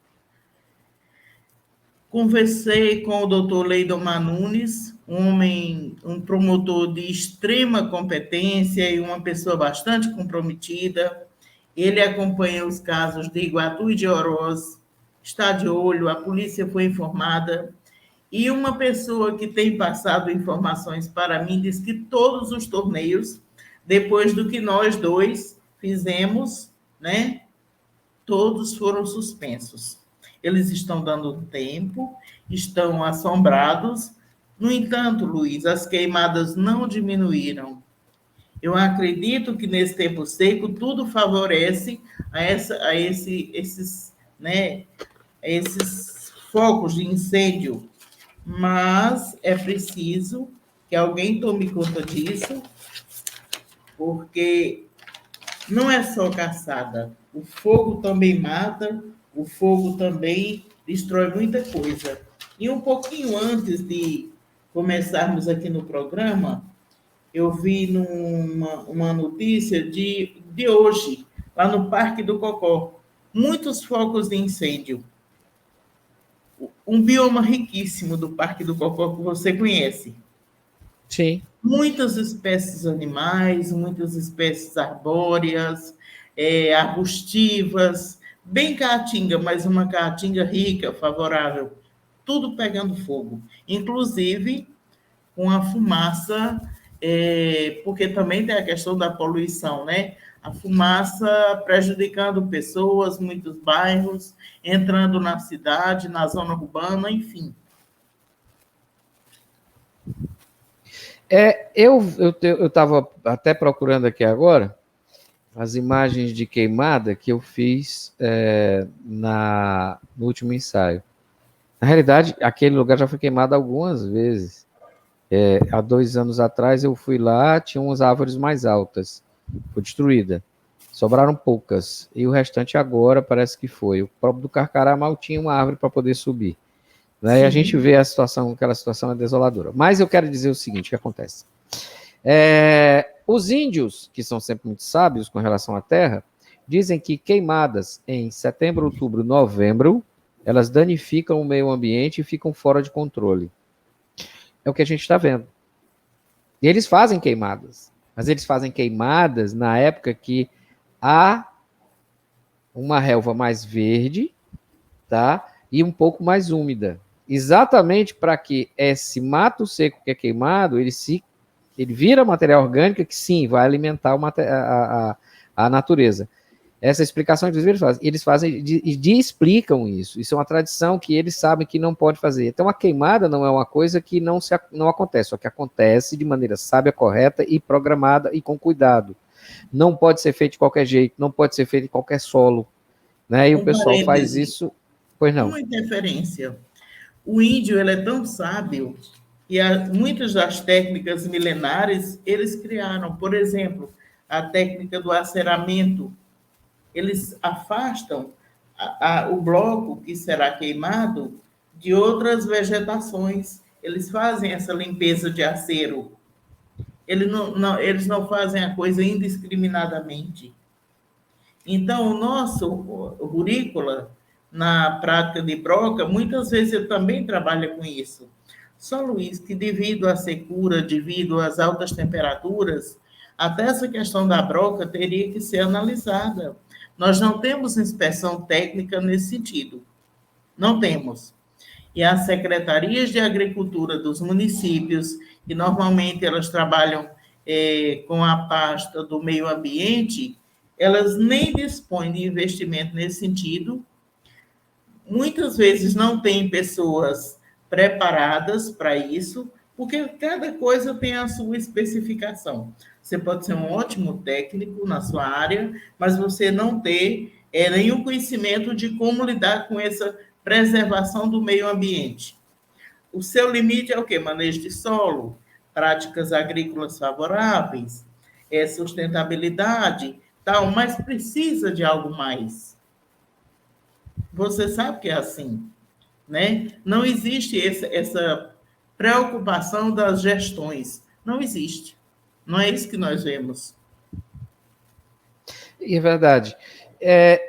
Conversei com o doutor Leidomar Nunes, um promotor de extrema competência e uma pessoa bastante comprometida. Ele acompanha os casos de Iguatu e de Oroz, está de olho, a polícia foi informada. E uma pessoa que tem passado informações para mim diz que todos os torneios, depois do que nós dois fizemos, né, todos foram suspensos. Eles estão dando tempo, estão assombrados. No entanto, Luiz, as queimadas não diminuíram. Eu acredito que nesse tempo seco tudo favorece a esses focos de incêndio. Mas é preciso que alguém tome conta disso, porque não é só caçada. O fogo também mata, o fogo também destrói muita coisa. E um pouquinho antes de começarmos aqui no programa, eu vi uma notícia de hoje, lá no Parque do Cocó, muitos focos de incêndio. Um bioma riquíssimo do Parque do Cocó que você conhece. Sim. Muitas espécies animais, muitas espécies arbóreas, arbustivas, bem caatinga, mas uma caatinga rica, favorável, tudo pegando fogo, inclusive com a fumaça, porque também tem a questão da poluição, né? A fumaça prejudicando pessoas, muitos bairros, entrando na cidade, na zona urbana, enfim. Eu estava até procurando aqui agora as imagens de queimada que eu fiz no último ensaio. Na realidade, aquele lugar já foi queimado algumas vezes. Há 2 anos atrás eu fui lá, tinha umas árvores mais altas, foi destruída. Sobraram poucas, e o restante agora parece que foi. O próprio do Carcará mal tinha uma árvore para poder subir. Né? E a gente vê aquela situação é desoladora. Mas eu quero dizer o seguinte, o que acontece? Os índios, que são sempre muito sábios com relação à terra, dizem que queimadas em setembro, outubro, novembro, elas danificam o meio ambiente e ficam fora de controle. É o que a gente está vendo. E eles fazem queimadas, mas eles fazem queimadas na época que há uma relva mais verde, tá? E um pouco mais úmida. Exatamente para que esse mato seco que é queimado, ele vira material orgânico que sim, vai alimentar a natureza. Essa explicação, inclusive, eles fazem e explicam isso. Isso é uma tradição que eles sabem que não pode fazer. Então, a queimada não é uma coisa que não acontece, só que acontece de maneira sábia, correta e programada e com cuidado. Não pode ser feito de qualquer jeito, não pode ser feito em qualquer solo. Né? E o pessoal faz isso... Pois não. Uma interferência. O índio ele é tão sábio e muitas das técnicas milenares eles criaram. Por exemplo, a técnica do aceramento. Eles afastam o bloco que será queimado de outras vegetações. Eles fazem essa limpeza de acero. Eles não fazem a coisa indiscriminadamente. Então, o nosso rurícola, na prática de broca, muitas vezes ele também trabalha com isso. Só, Luiz, que devido à secura, devido às altas temperaturas, até essa questão da broca teria que ser analisada, Nós não temos inspeção técnica nesse sentido. Não temos. E as secretarias de agricultura dos municípios, que normalmente elas trabalham com a pasta do meio ambiente, elas nem dispõem de investimento nesse sentido. Muitas vezes não tem pessoas preparadas para isso, porque cada coisa tem a sua especificação. Você pode ser um ótimo técnico na sua área, mas você não ter nenhum conhecimento de como lidar com essa preservação do meio ambiente. O seu limite é o quê? Manejo de solo, práticas agrícolas favoráveis, sustentabilidade, tal, mas precisa de algo mais. Você sabe que é assim, né? Não existe essa preocupação das gestões. Não existe. Não é isso que nós vemos. É verdade.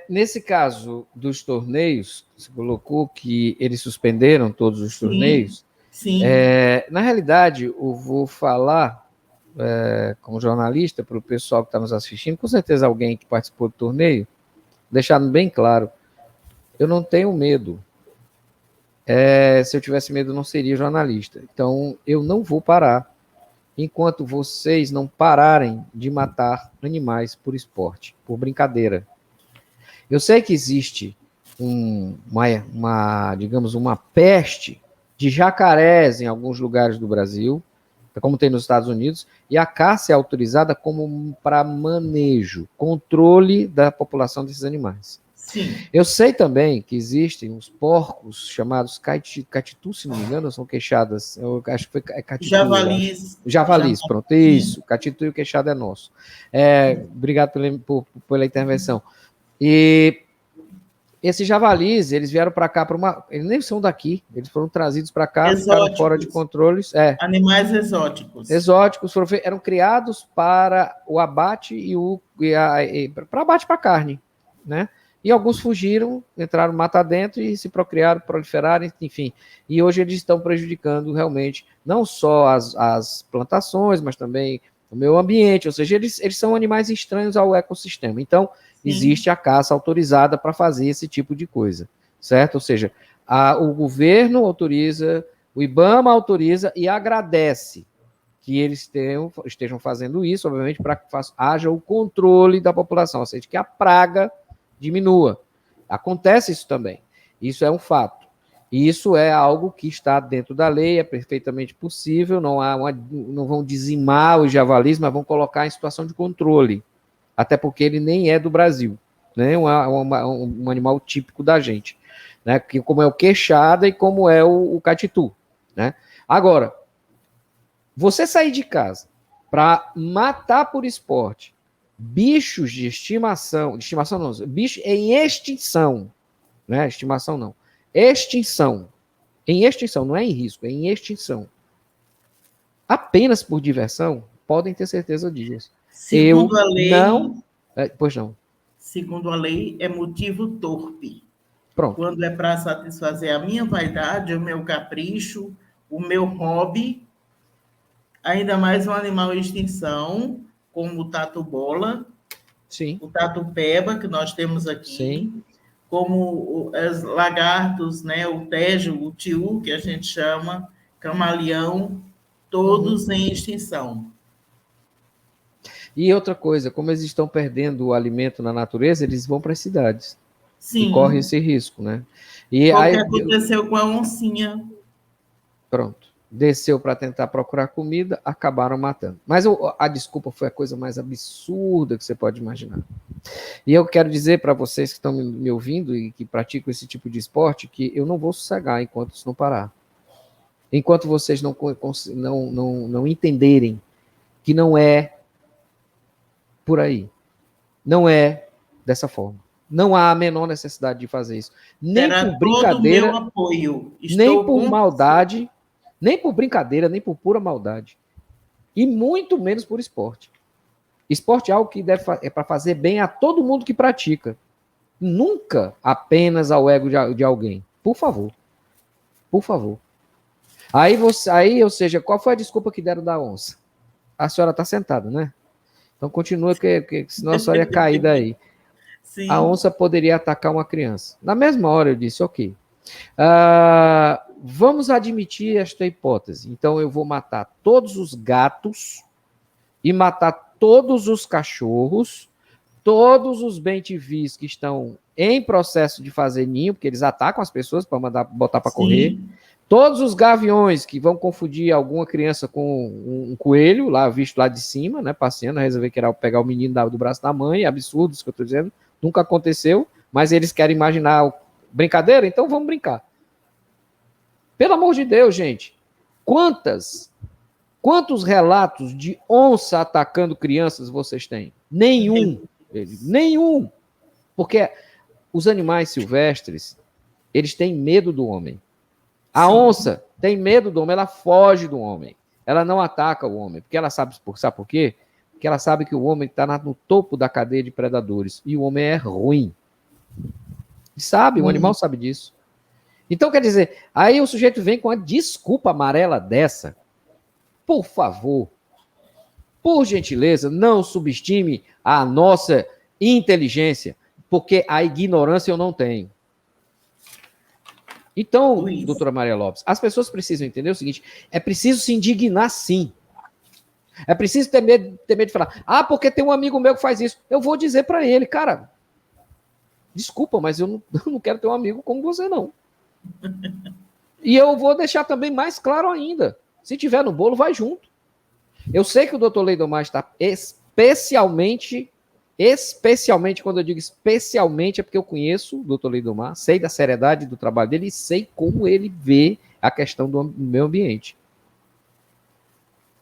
Nesse caso dos torneios, você colocou que eles suspenderam todos os torneios. Sim. Na realidade, eu vou falar, como jornalista, para o pessoal que está nos assistindo, com certeza alguém que participou do torneio, deixando bem claro, eu não tenho medo. Se eu tivesse medo, eu não seria jornalista. Então, eu não vou parar enquanto vocês não pararem de matar animais por esporte, por brincadeira. Eu sei que existe digamos, uma peste de jacarés em alguns lugares do Brasil, como tem nos Estados Unidos, e a caça é autorizada como para manejo, controle da população desses animais. Sim. Eu sei também que existem uns porcos chamados catitu, se não me engano, são queixadas. Eu acho que foi catitu. Javalis, pronto. Isso, catitu e o queixado é nosso. Obrigado pela intervenção. E esses javalis, eles vieram para cá, eles nem são daqui, eles foram trazidos para cá, ficaram fora de controles. Animais exóticos. Exóticos, eram criados para o abate para abate para carne, né? E alguns fugiram, entraram mata dentro e se procriaram, proliferaram, enfim. E hoje eles estão prejudicando realmente não só as plantações, mas também o meio ambiente, ou seja, eles são animais estranhos ao ecossistema. Então, existe a caça autorizada para fazer esse tipo de coisa, certo? Ou seja, o governo autoriza, o IBAMA autoriza e agradece que eles estejam fazendo isso, obviamente, para que haja o controle da população, ou seja, que a praga diminua. Acontece isso também. Isso é um fato. Isso é algo que está dentro da lei, é perfeitamente possível, não vão dizimar os javalis, mas vão colocar em situação de controle. Até porque ele nem é do Brasil, né? Um animal típico da gente, né? Como é o queixada e como é o catitu, né? Agora, você sair de casa para matar por esporte bichos de estimação não, bicho em extinção, né? Estimação não, extinção, em extinção, não é em risco, é em extinção. Apenas por diversão, podem ter certeza disso. Segundo a lei, pois não. Segundo a lei, é motivo torpe. Pronto. Quando é para satisfazer a minha vaidade, o meu capricho, o meu hobby, ainda mais um animal em extinção, como o tatu-bola, sim, o tatu-peba, que nós temos aqui, sim, como os lagartos, né, o tejo, o tiu, que a gente chama, camaleão, todos em extinção. E outra coisa, como eles estão perdendo o alimento na natureza, eles vão para as cidades. Sim. E corre esse risco, né? E o que aconteceu com a oncinha? Pronto. Desceu para tentar procurar comida, acabaram matando. Mas a desculpa foi a coisa mais absurda que você pode imaginar. E eu quero dizer para vocês que estão me ouvindo e que praticam esse tipo de esporte, que eu não vou sossegar enquanto isso não parar. Enquanto vocês não entenderem que não é por aí. Não é dessa forma. Não há a menor necessidade de fazer isso. Nem por brincadeira, todo o meu apoio. Nem por maldade, nem por brincadeira, nem por pura maldade. E muito menos por esporte. Esporte é algo que é para fazer bem a todo mundo que pratica. Nunca apenas ao ego de alguém. Por favor. Por favor. Aí, ou seja, qual foi a desculpa que deram da onça? A senhora está sentada, né? Então continua, que senão a senhora ia cair daí. Sim. a onça poderia atacar uma criança. Na mesma hora eu disse, ok, vamos admitir esta hipótese. Então eu vou matar todos os gatos e matar todos os cachorros, todos os bem-te-vis que estão em processo de fazer ninho, porque eles atacam as pessoas para mandar botar para correr. Todos os gaviões que vão confundir alguma criança com um coelho, lá visto lá de cima, né, passeando, resolver que era pegar o menino do braço da mãe, absurdo isso que eu estou dizendo, nunca aconteceu, mas eles querem imaginar brincadeira, então vamos brincar. Pelo amor de Deus, gente, quantos relatos de onça atacando crianças vocês têm? Nenhum. Nenhum. Porque os animais silvestres, eles têm medo do homem. A onça tem medo do homem, ela foge do homem. Ela não ataca o homem, porque ela sabe por quê? Porque ela sabe que o homem está no topo da cadeia de predadores e o homem é ruim. Sabe, o animal sabe disso. Então, quer dizer, aí o sujeito vem com uma desculpa amarela dessa. Por favor, por gentileza, não subestime a nossa inteligência, porque a ignorância eu não tenho. Então, doutora Maria Lopes, as pessoas precisam entender o seguinte, é preciso se indignar sim. É preciso ter medo de falar, porque tem um amigo meu que faz isso. Eu vou dizer para ele, cara, desculpa, mas eu não quero ter um amigo como você, não. E eu vou deixar também mais claro ainda, se tiver no bolo, vai junto. Eu sei que o doutor Leidomar está especialmente, quando eu digo especialmente, é porque eu conheço o doutor Leidomar, sei da seriedade do trabalho dele e sei como ele vê a questão do meio ambiente.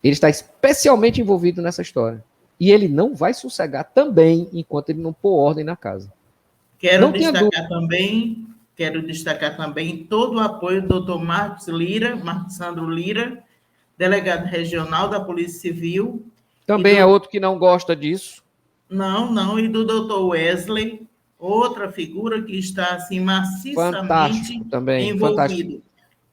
Ele está especialmente envolvido nessa história. E ele não vai sossegar também enquanto ele não pôr ordem na casa. Quero destacar também todo o apoio do doutor Marcos Sandro Lira, delegado regional da Polícia Civil. Também é outro que não gosta disso. Não, e do doutor Wesley, outra figura que está assim maciçamente fantástico, também, envolvido. Fantástico.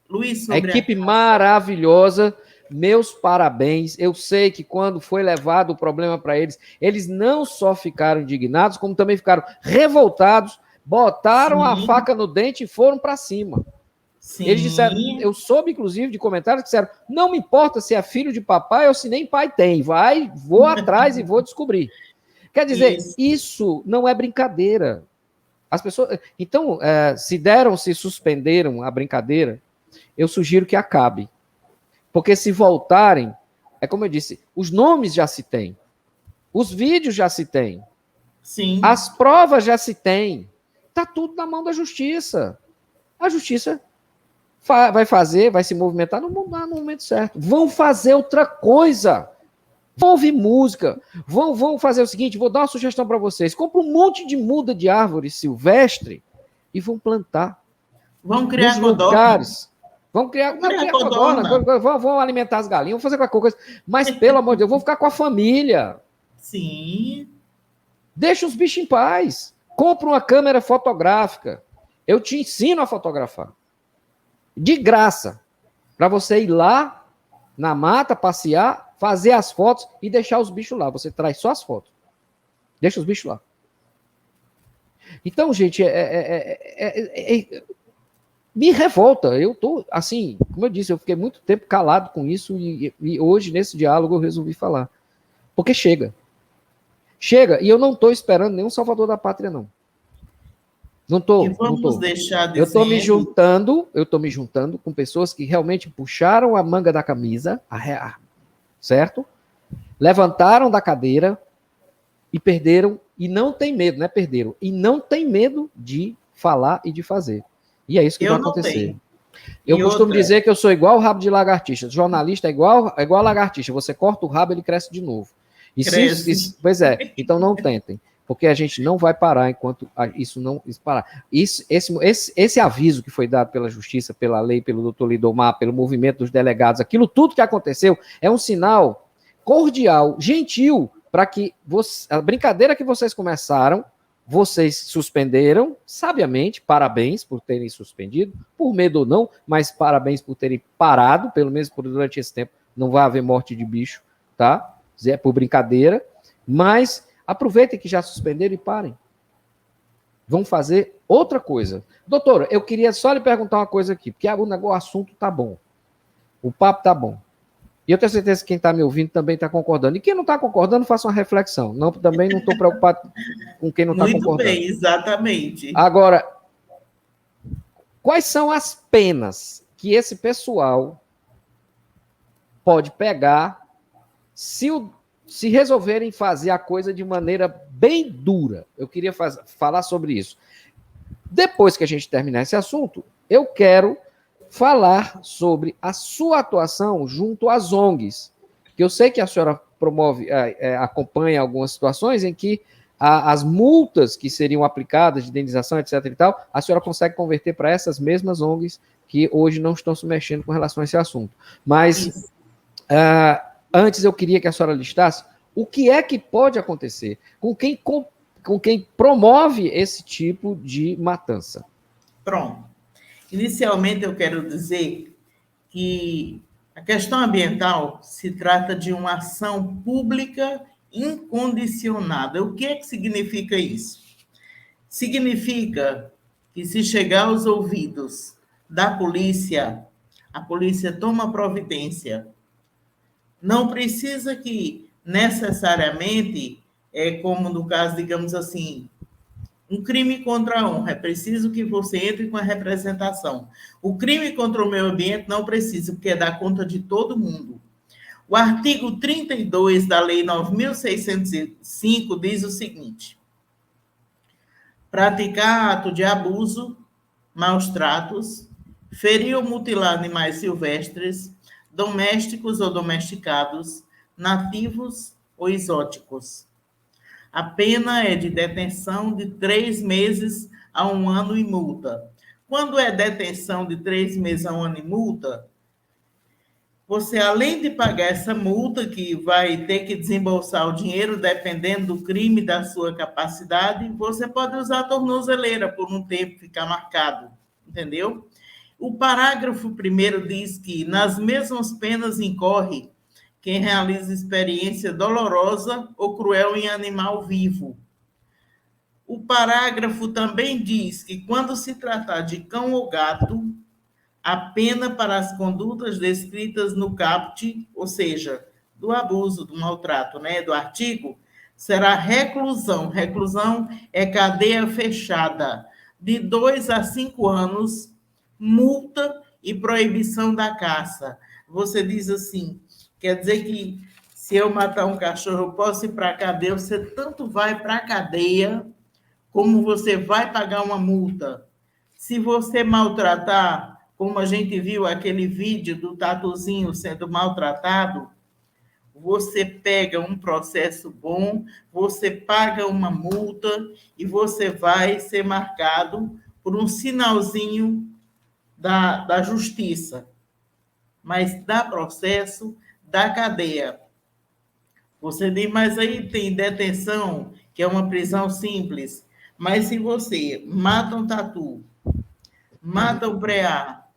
Luiz, a equipe maravilhosa, meus parabéns. Eu sei que quando foi levado o problema para eles, eles não só ficaram indignados, como também ficaram revoltados, botaram a faca no dente e foram para cima. Sim. Eles disseram, eu soube inclusive de comentários que disseram, não me importa se é filho de papai ou se nem pai tem, vou atrás e vou descobrir. Quer dizer, isso não é brincadeira. As pessoas, então, se suspenderam a brincadeira, eu sugiro que acabe. Porque se voltarem, é como eu disse, os nomes já se têm, os vídeos já se têm, sim, as provas já se têm, está tudo na mão da justiça. A justiça vai se movimentar no momento certo. Vão fazer outra coisa. Vão ouvir música, vão fazer o seguinte, vou dar uma sugestão para vocês, compra um monte de muda de árvore silvestre e vão plantar. Vão criar lugares. Vão criar codorna, vão alimentar as galinhas, vão fazer qualquer coisa, mas pelo amor de Deus, vão ficar com a família. Sim. Deixa os bichos em paz. Compra uma câmera fotográfica. Eu te ensino a fotografar. De graça. Para você ir lá na mata, passear, fazer as fotos e deixar os bichos lá. Você traz só as fotos. Deixa os bichos lá. Então, gente, me revolta. Eu tô, assim, como eu disse, eu fiquei muito tempo calado com isso e hoje, nesse diálogo, eu resolvi falar. Porque chega. Chega. E eu não estou esperando nenhum salvador da pátria, não. Não estou. Eu estou me juntando com pessoas que realmente puxaram a manga da camisa, certo? Levantaram da cadeira e perderam, e não tem medo, né? Perderam. E não tem medo de falar e de fazer. E é isso que vai acontecer. Eu costumo dizer que eu sou igual o rabo de lagartixa. Jornalista é igual a lagartixa. Você corta o rabo, ele cresce de novo. Pois é. Então não tentem. Porque a gente não vai parar enquanto isso não parar. Esse aviso que foi dado pela Justiça, pela lei, pelo doutor Leidomar, pelo movimento dos delegados, aquilo tudo que aconteceu é um sinal cordial, gentil, para que a brincadeira que vocês começaram, vocês suspenderam, sabiamente, parabéns por terem suspendido, por medo ou não, mas parabéns por terem parado, pelo menos durante esse tempo, não vai haver morte de bicho, tá? É por brincadeira, mas aproveitem que já suspenderam e parem. vão fazer outra coisa. Doutora, eu queria só lhe perguntar uma coisa aqui, porque o assunto tá bom. O papo tá bom. E eu tenho certeza que quem está me ouvindo também está concordando. E quem não está concordando, faça uma reflexão. Também não estou preocupado com quem não está concordando. Muito bem, exatamente. Agora, quais são as penas que esse pessoal pode pegar se resolverem fazer a coisa de maneira bem dura? Eu queria falar sobre isso. Depois que a gente terminar esse assunto, eu quero falar sobre a sua atuação junto às ONGs, que eu sei que a senhora promove, acompanha algumas situações em que as multas que seriam aplicadas de indenização, etc. e tal, a senhora consegue converter para essas mesmas ONGs que hoje não estão se mexendo com relação a esse assunto. Mas antes eu queria que a senhora listasse o que é que pode acontecer com quem promove esse tipo de matança. Pronto. Inicialmente, eu quero dizer que a questão ambiental se trata de uma ação pública incondicionada. O que é que significa isso? Significa que, se chegar aos ouvidos da polícia, a polícia toma providência. Não precisa que, necessariamente, como no caso, digamos assim, um crime contra a honra, é preciso que você entre com a representação. O crime contra o meio ambiente não precisa, porque dá conta de todo mundo. O artigo 32 da Lei 9.605 diz o seguinte: praticar ato de abuso, maus tratos, ferir ou mutilar animais silvestres, domésticos ou domesticados, nativos ou exóticos. A pena é de detenção de 3 meses a 1 ano e multa. Quando é detenção de 3 meses a 1 ano e multa, você, além de pagar essa multa, que vai ter que desembolsar o dinheiro, dependendo do crime, da sua capacidade, você pode usar a tornozeleira por um tempo, ficar marcado, entendeu? O parágrafo 1º diz que nas mesmas penas incorre quem realiza experiência dolorosa ou cruel em animal vivo. O parágrafo também diz que, quando se tratar de cão ou gato, a pena para as condutas descritas no caput, ou seja, do abuso, do maltrato, do artigo, será reclusão. Reclusão é cadeia fechada, de 2 a 5 anos, multa e proibição da caça. Você diz assim, quer dizer que, se eu matar um cachorro, eu posso ir para a cadeia. Você tanto vai para a cadeia, como você vai pagar uma multa. Se você maltratar, como a gente viu aquele vídeo do tatuzinho sendo maltratado, você pega um processo bom, você paga uma multa e você vai ser marcado por um sinalzinho da justiça. Mas dá processo, da cadeia. Você diz, mas aí tem detenção, que é uma prisão simples. Mas se você mata um tatu, mata um preá,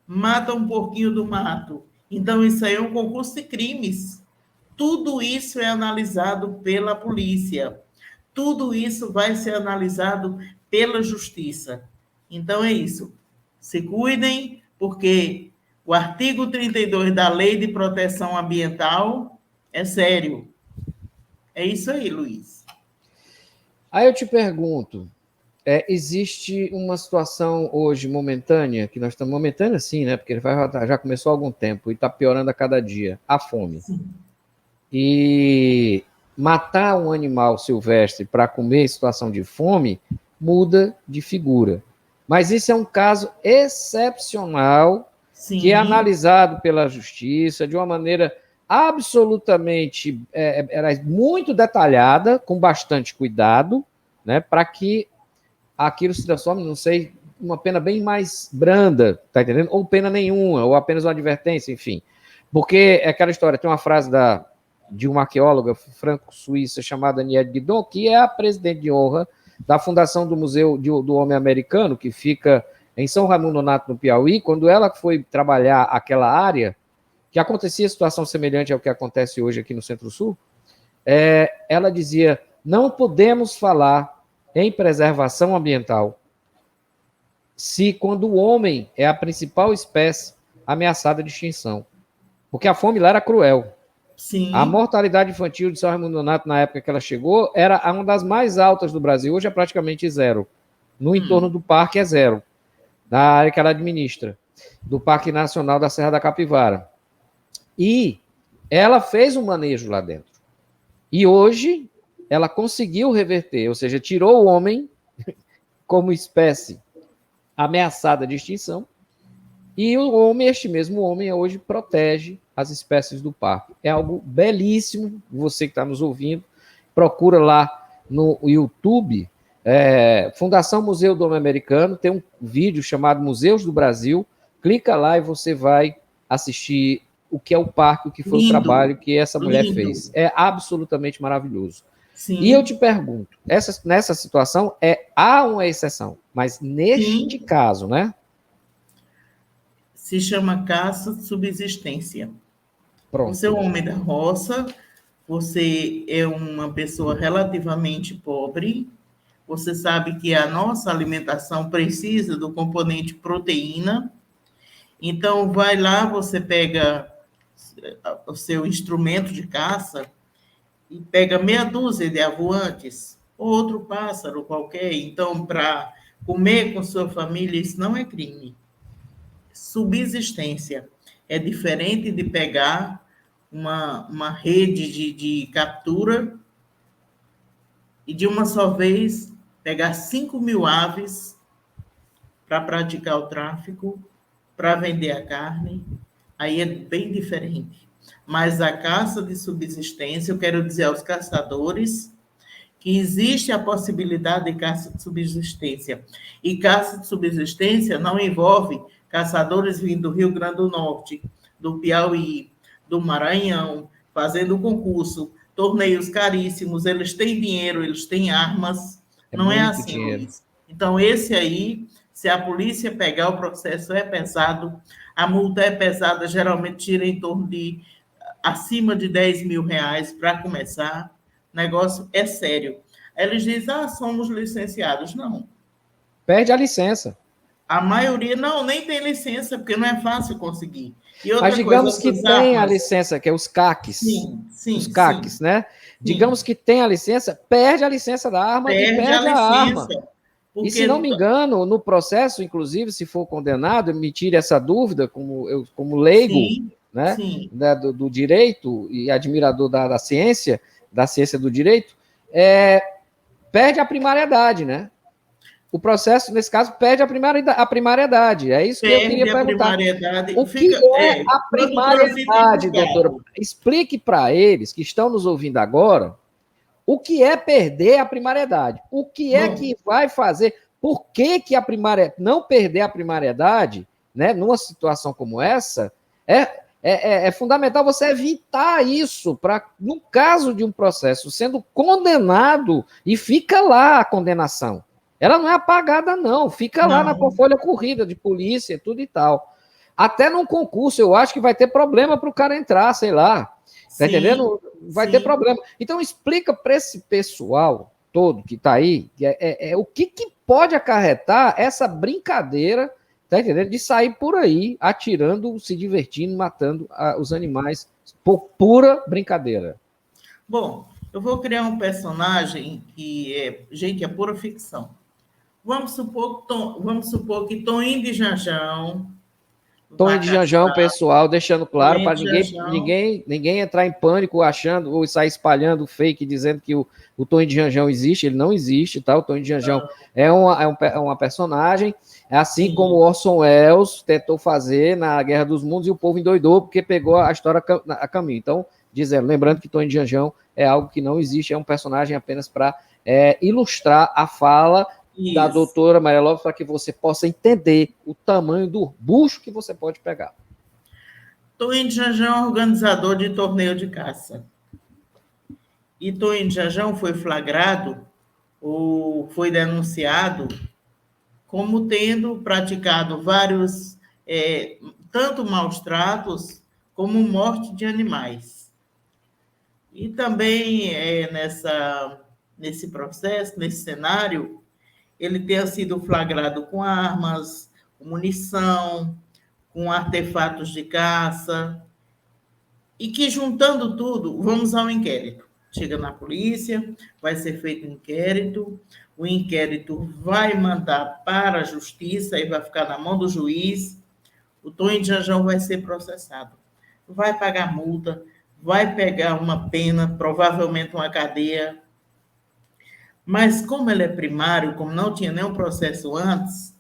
mata um porquinho do mato, então isso aí é um concurso de crimes. Tudo isso é analisado pela polícia. Tudo isso vai ser analisado pela justiça. Então é isso. Se cuidem, porque o artigo 32 da Lei de Proteção Ambiental é sério. É isso aí, Luiz. Aí eu te pergunto, existe uma situação hoje momentânea, que nós estamos momentânea sim, né? Porque já começou há algum tempo e está piorando a cada dia, a fome. Sim. E matar um animal silvestre para comer em situação de fome muda de figura. Mas isso é um caso excepcional, sim, que é analisado pela justiça de uma maneira absolutamente muito detalhada, com bastante cuidado, né, para que aquilo se transforme, não sei, uma pena bem mais branda, tá entendendo? Ou pena nenhuma, ou apenas uma advertência, enfim. Porque é aquela história, tem uma frase de uma arqueóloga franco-suíça chamada Niede Guidon, que é a presidente de honra da fundação do Museu do Homem Americano, que fica em São Raimundo Nonato, no Piauí. Quando ela foi trabalhar aquela área, que acontecia situação semelhante ao que acontece hoje aqui no Centro-Sul, ela dizia, não podemos falar em preservação ambiental se quando o homem é a principal espécie ameaçada de extinção? Porque a fome lá era cruel. Sim. A mortalidade infantil de São Raimundo Nonato, na época que ela chegou, era uma das mais altas do Brasil. Hoje é praticamente zero. No entorno do parque é zero, da área que ela administra, do Parque Nacional da Serra da Capivara. E ela fez um manejo lá dentro. E hoje ela conseguiu reverter, ou seja, tirou o homem como espécie ameaçada de extinção, e o homem, este mesmo homem, hoje protege as espécies do parque. É algo belíssimo. Você que está nos ouvindo, procura lá no YouTube, Fundação Museu do Homem Americano, tem um vídeo chamado Museus do Brasil, clica lá e você vai assistir o que é o parque, o que foi o trabalho que essa mulher fez. É absolutamente maravilhoso. Sim. E eu te pergunto, nessa situação, há uma exceção, mas neste caso, né? Se chama caça de subsistência. Pronto. Você é um homem da roça, você é uma pessoa relativamente pobre, você sabe que a nossa alimentação precisa do componente proteína, então vai lá, você pega o seu instrumento de caça e pega meia dúzia de avoantes, ou outro pássaro qualquer, então para comer com sua família, isso não é crime. Subsistência é diferente de pegar uma rede de captura e de uma só vez pegar 5.000 aves para praticar o tráfico, para vender a carne, aí é bem diferente. Mas a caça de subsistência, eu quero dizer aos caçadores que existe a possibilidade de caça de subsistência. E caça de subsistência não envolve caçadores vindo do Rio Grande do Norte, do Piauí, do Maranhão, fazendo concurso, torneios caríssimos, eles têm dinheiro, eles têm armas, não é assim, dinheiro. Luiz. Então, esse aí, se a polícia pegar, o processo é pesado, a multa é pesada, geralmente tira em torno de acima de 10 mil reais para começar, o negócio é sério. Eles dizem, somos licenciados. Não. Perde a licença. A maioria, nem tem licença, porque não é fácil conseguir. Mas digamos que tem a licença, que é os CACs. Sim, os CACs, né? Digamos que tem a licença, perde a licença da arma e perde a arma. E se não me engano, no processo, inclusive, se for condenado, me tire essa dúvida, como leigo, né? Do direito e admirador da ciência do direito, perde a primariedade, né? O processo, nesse caso, perde a primariedade. É isso que eu queria perguntar. O que é a primariedade, doutora? Explique para eles que estão nos ouvindo agora o que é perder a primariedade. O que é que vai fazer? Por que não perder a primariedade, né, numa situação como essa, é fundamental você evitar isso, para, no caso de um processo sendo condenado, e fica lá a condenação. Ela não é apagada, não. Fica lá na folha corrida de polícia, tudo e tal. Até num concurso, eu acho que vai ter problema para o cara entrar, sei lá. Tá entendendo? Vai ter problema. Então, explica para esse pessoal todo que está aí o que pode acarretar essa brincadeira, tá entendendo? De sair por aí atirando, se divertindo, matando os animais por pura brincadeira. Bom, eu vou criar um personagem que é pura ficção. Vamos supor que Toinho de Janjão. Toinho de Janjão, pessoal, deixando claro para ninguém entrar em pânico achando ou sair espalhando fake dizendo que o Toinho de Janjão existe. Ele não existe, tá? O Toinho de Janjão é uma personagem, assim como o Orson Welles tentou fazer na Guerra dos Mundos e o povo endoidou porque pegou a história a caminho. Então, lembrando que Toinho de Janjão é algo que não existe, é um personagem apenas para ilustrar a fala da doutora Maria Lopes, para que você possa entender o tamanho do bucho que você pode pegar. Toinho de Janjão é organizador de torneio de caça. E Toinho de Janjão foi flagrado ou foi denunciado como tendo praticado vários, tanto maus tratos como morte de animais. E também nesse processo, nesse cenário, ele tenha sido flagrado com armas, com munição, com artefatos de caça, e que, juntando tudo, vamos ao inquérito. Chega na polícia, vai ser feito um inquérito, o inquérito vai mandar para a justiça e vai ficar na mão do juiz, o Tonho de Janjão vai ser processado. Vai pagar multa, vai pegar uma pena, provavelmente uma cadeia, mas como ele é primário, como não tinha nenhum processo antes,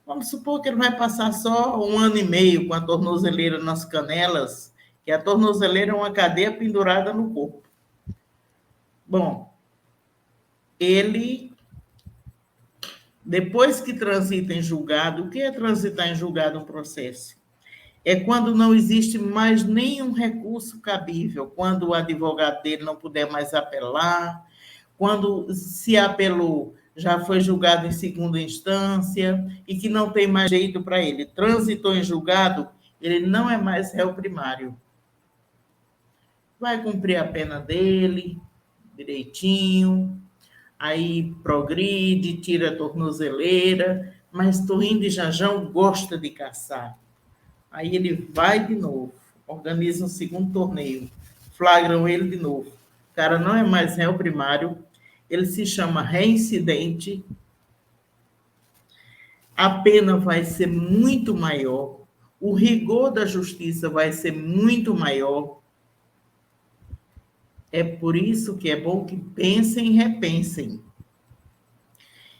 vamos supor que ele vai passar só 1 ano e meio com a tornozeleira nas canelas, que a tornozeleira é uma cadeia pendurada no corpo. Bom, ele, depois que transita em julgado, o que é transitar em julgado um processo? É quando não existe mais nenhum recurso cabível, quando o advogado dele não puder mais apelar, quando se apelou, já foi julgado em segunda instância e que não tem mais jeito para ele. Transitou em julgado, ele não é mais réu primário. Vai cumprir a pena dele, direitinho, aí progride, tira a tornozeleira, mas Tonho de Janjão gosta de caçar. Aí ele vai de novo, organiza um segundo torneio, flagram ele de novo. O cara não é mais réu primário, ele se chama reincidente, a pena vai ser muito maior, o rigor da justiça vai ser muito maior. É por isso que é bom que pensem e repensem.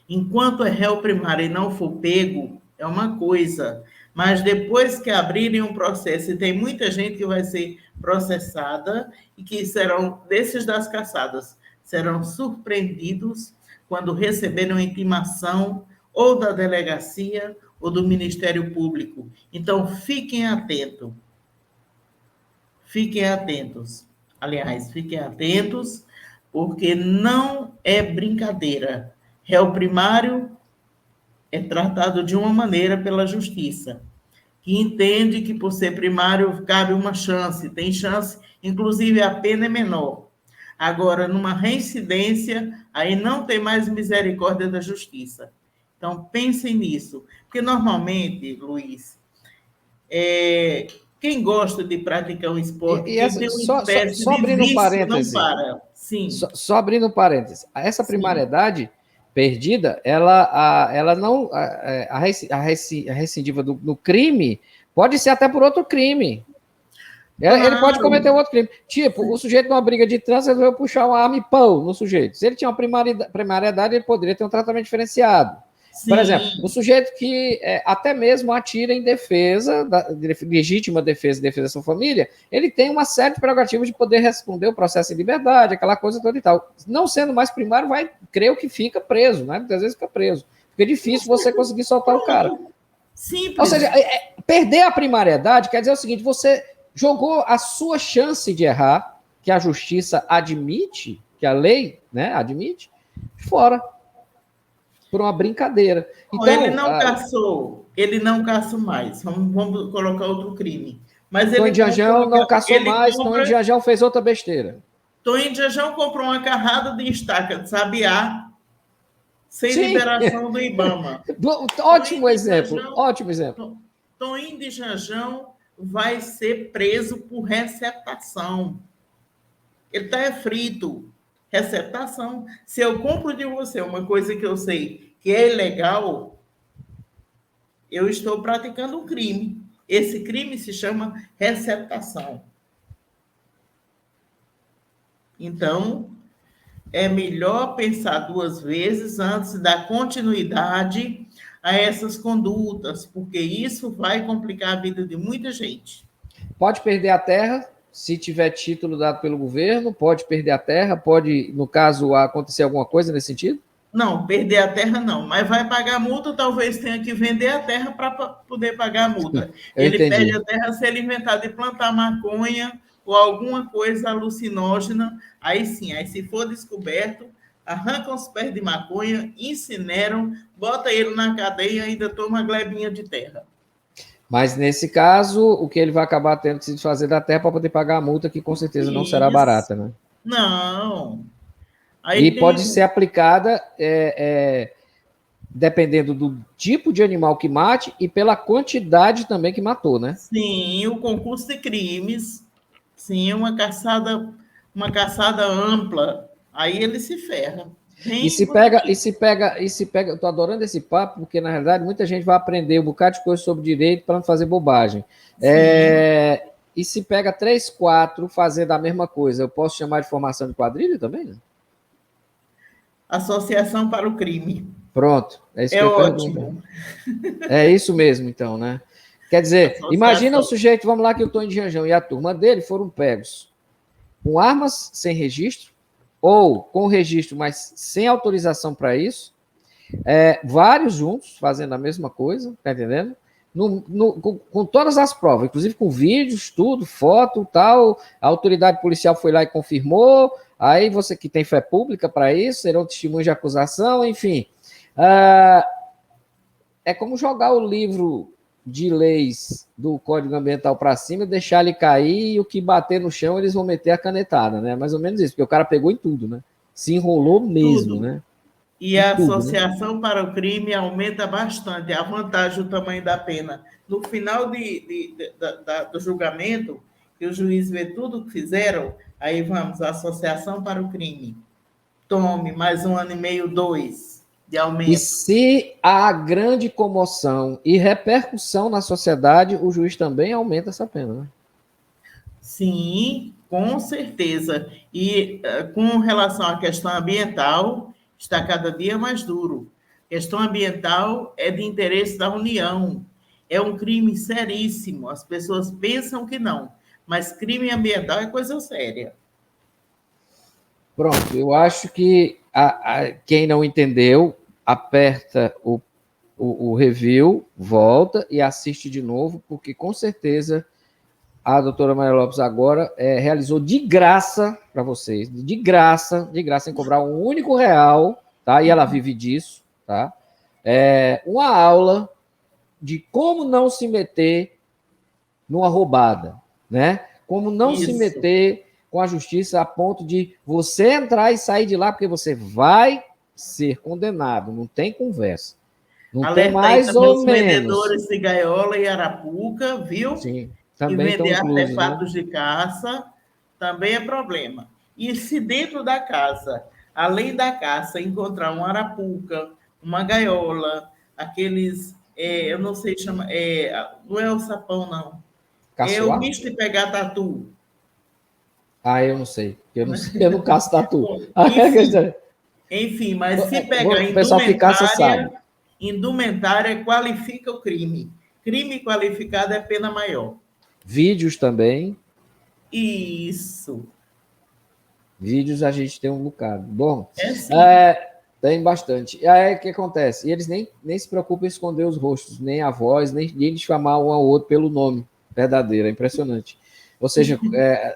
Enquanto é réu primário e não for pego, é uma coisa, mas depois que abrirem um processo, e tem muita gente que vai ser processada e que serão, desses das caçadas, serão surpreendidos quando receberem uma intimação ou da delegacia ou do Ministério Público. Então, fiquem atentos. Fiquem atentos. Aliás, fiquem atentos, porque não é brincadeira. Réu primário é tratado de uma maneira pela justiça, que entende que, por ser primário, cabe uma chance, tem chance, inclusive a pena é menor. Agora, numa reincidência, aí não tem mais misericórdia da justiça. Então, pensem nisso, porque normalmente, Luiz, quem gosta de praticar um esporte, e essa, tem uma só espécie de abrindo vício, parêntese, não para. Sim. Só abrindo parêntese, essa primariedade perdida, ela não, a recidiva no crime pode ser até por outro crime. Ele pode cometer outro crime. Tipo, o sujeito numa briga de trânsito resolveu puxar uma arma e pão no sujeito. Se ele tinha uma primariedade, ele poderia ter um tratamento diferenciado. Sim. Por exemplo, o sujeito que até mesmo atira em defesa, legítima defesa da sua família, ele tem uma série de prerrogativas de poder responder o processo em liberdade, aquela coisa toda e tal. Não sendo mais primário, creio que fica preso, né? Muitas vezes fica preso. Porque é difícil você conseguir soltar o cara. Simples. Ou seja, perder a primariedade quer dizer o seguinte, você jogou a sua chance de errar, que a justiça admite, que a lei, né, admite, fora. Por uma brincadeira. Então, ele não caçou, ele não caça mais. Vamos colocar outro crime. Mas Tonho de Janjão não caçou mais, Tonho de Janjão fez outra besteira. Tonho de Janjão comprou uma carrada de estaca de sabiá sem liberação do IBAMA. Ótimo exemplo, ótimo exemplo. Tonho de Janjão vai ser preso por receptação. Ele está frito. Receptação. Se eu compro de você uma coisa que eu sei que é ilegal, eu estou praticando um crime. Esse crime se chama receptação. Então, é melhor pensar 2 vezes antes de dar continuidade a essas condutas, porque isso vai complicar a vida de muita gente. Pode perder a terra. Se tiver título dado pelo governo, pode perder a terra, pode, no caso, acontecer alguma coisa nesse sentido? Não, perder a terra não, mas vai pagar multa, talvez tenha que vender a terra para poder pagar a multa. Ele perde a terra se ele inventar de plantar maconha ou alguma coisa alucinógena, aí sim, aí se for descoberto, arrancam os pés de maconha, incineram, bota ele na cadeia e ainda toma uma glebinha de terra. Mas, nesse caso, o que ele vai acabar tendo que se desfazer da terra para poder pagar a multa, que com certeza não será barata, né? Não. Aí E pode tem, ser aplicada dependendo do tipo de animal que mate e pela quantidade também que matou, né? sim, o concurso de crimes, sim, uma caçada ampla. Aí ele se ferra. E Bem se pega, bonitinho. eu tô adorando esse papo, porque na realidade muita gente vai aprender um bocado de coisa sobre direito para não fazer bobagem. Sim, E se pega 3, 4 fazendo a mesma coisa, eu posso chamar de formação de quadrilha também, né? associação para o crime. Pronto, é isso É que eu ia perguntar. ótimo. É isso mesmo, então, né? Quer dizer, imagina o Associação. sujeito, vamos lá que eu estou em Janjão e a turma dele foram pegos com armas sem registro ou com registro, mas sem autorização para isso, vários juntos fazendo a mesma coisa, tá entendendo? Com todas as provas, inclusive com vídeos, tudo, foto, tal. A autoridade policial foi lá e confirmou. Aí você que tem fé pública para isso, serão testemunhos de acusação, enfim. Ah, é como jogar o livro de leis do Código Ambiental para cima, deixar ele cair e o que bater no chão eles vão meter a canetada, né? Mais ou menos isso, porque o cara pegou em tudo, né? Se enrolou mesmo, Tudo. né? E Em a tudo, né? associação para o crime aumenta bastante a vantagem do tamanho da pena. No final do julgamento, que o juiz vê tudo o que fizeram, aí vamos, associação para o crime. Tome mais 1 ano e meio, 2 de E aumento. se há grande comoção e repercussão na sociedade, o juiz também aumenta essa pena, né? Sim, com certeza. E com relação à questão ambiental, está cada dia mais duro. Questão ambiental é de interesse da União. É um crime seríssimo. As pessoas pensam que não, mas crime ambiental é coisa séria. Pronto, eu acho que quem não entendeu, aperta o review, volta e assiste de novo, porque com certeza a doutora Maria Lopes agora realizou de graça para vocês, de graça, sem cobrar um único real, tá? E ela vive disso, tá? Uma aula de como não se meter numa roubada, né? Como não se Isso. meter com a justiça a ponto de você entrar e sair de lá, porque você vai ser condenado, não tem conversa. Não tem Alerta aí mais também ou os menos. vendedores de gaiola e arapuca, viu? Sim, Que também estão vender inclusos, né? artefatos de caça também é problema. E se dentro da casa, além da caça, encontrar uma arapuca, uma gaiola, aqueles, eu não sei chama, não é o sapão, não. É o Caçoar? bicho de pegar tatu. Ah, eu não sei. Eu não sei, eu não caço tatu. Bom, enfim, mas se pegar O pessoal que caça sabe. indumentária qualifica o crime. Crime qualificado é pena maior. Vídeos também. Isso. Vídeos a gente tem um bocado. Bom, É sim. tem bastante. E aí o que acontece? E eles nem se preocupam em esconder os rostos, nem a voz, nem chamar um ao outro pelo nome verdadeiro. É impressionante. Ou seja,